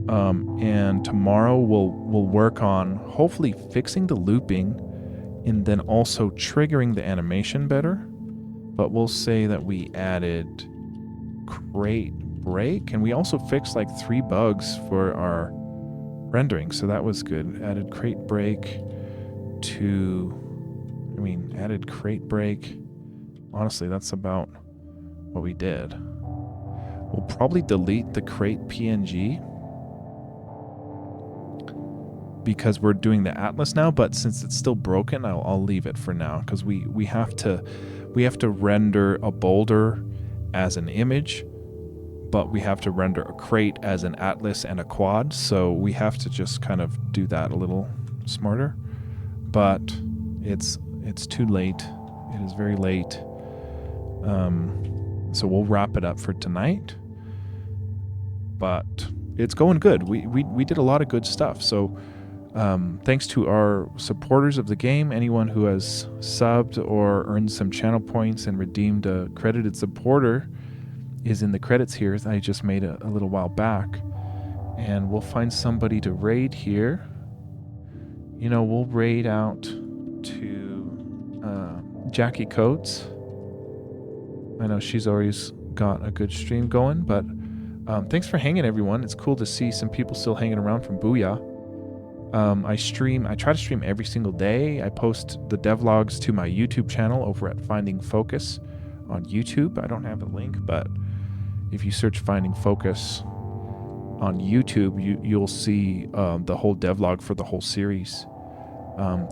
And tomorrow we'll work on hopefully fixing the looping and then also triggering the animation better. But we'll say that we added crateBreak, and we also fixed 3 bugs for our rendering. So that was good. Added crateBreak added crateBreak. Honestly, that's about what we did. We'll probably delete the crate PNG because we're doing the atlas now, but since it's still broken, I'll leave it for now because we have to render a boulder as an image, but we have to render a crate as an atlas and a quad, so we have to just kind of do that a little smarter. But it's too late. It is very late. So we'll wrap it up for tonight. But it's going good. We did a lot of good stuff. So thanks to our supporters of the game, anyone who has subbed or earned some channel points and redeemed a credited supporter is in the credits here. I just made a little while back. And we'll find somebody to raid here. We'll raid out to Jackie Coates. I know she's always got a good stream going, but thanks for hanging, everyone. It's cool to see some people still hanging around from Booyah. I try to stream every single day. I post the devlogs to my YouTube channel over at Finding Focus on YouTube. I don't have a link, but if you search Finding Focus on YouTube, you'll see the whole devlog for the whole series.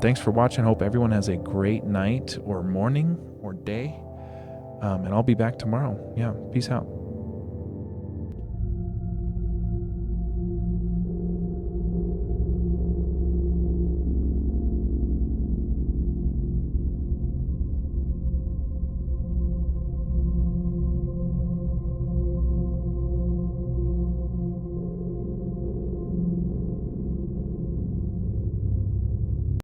Thanks for watching. Hope everyone has a great night or morning or day. And I'll be back tomorrow. Yeah, peace out.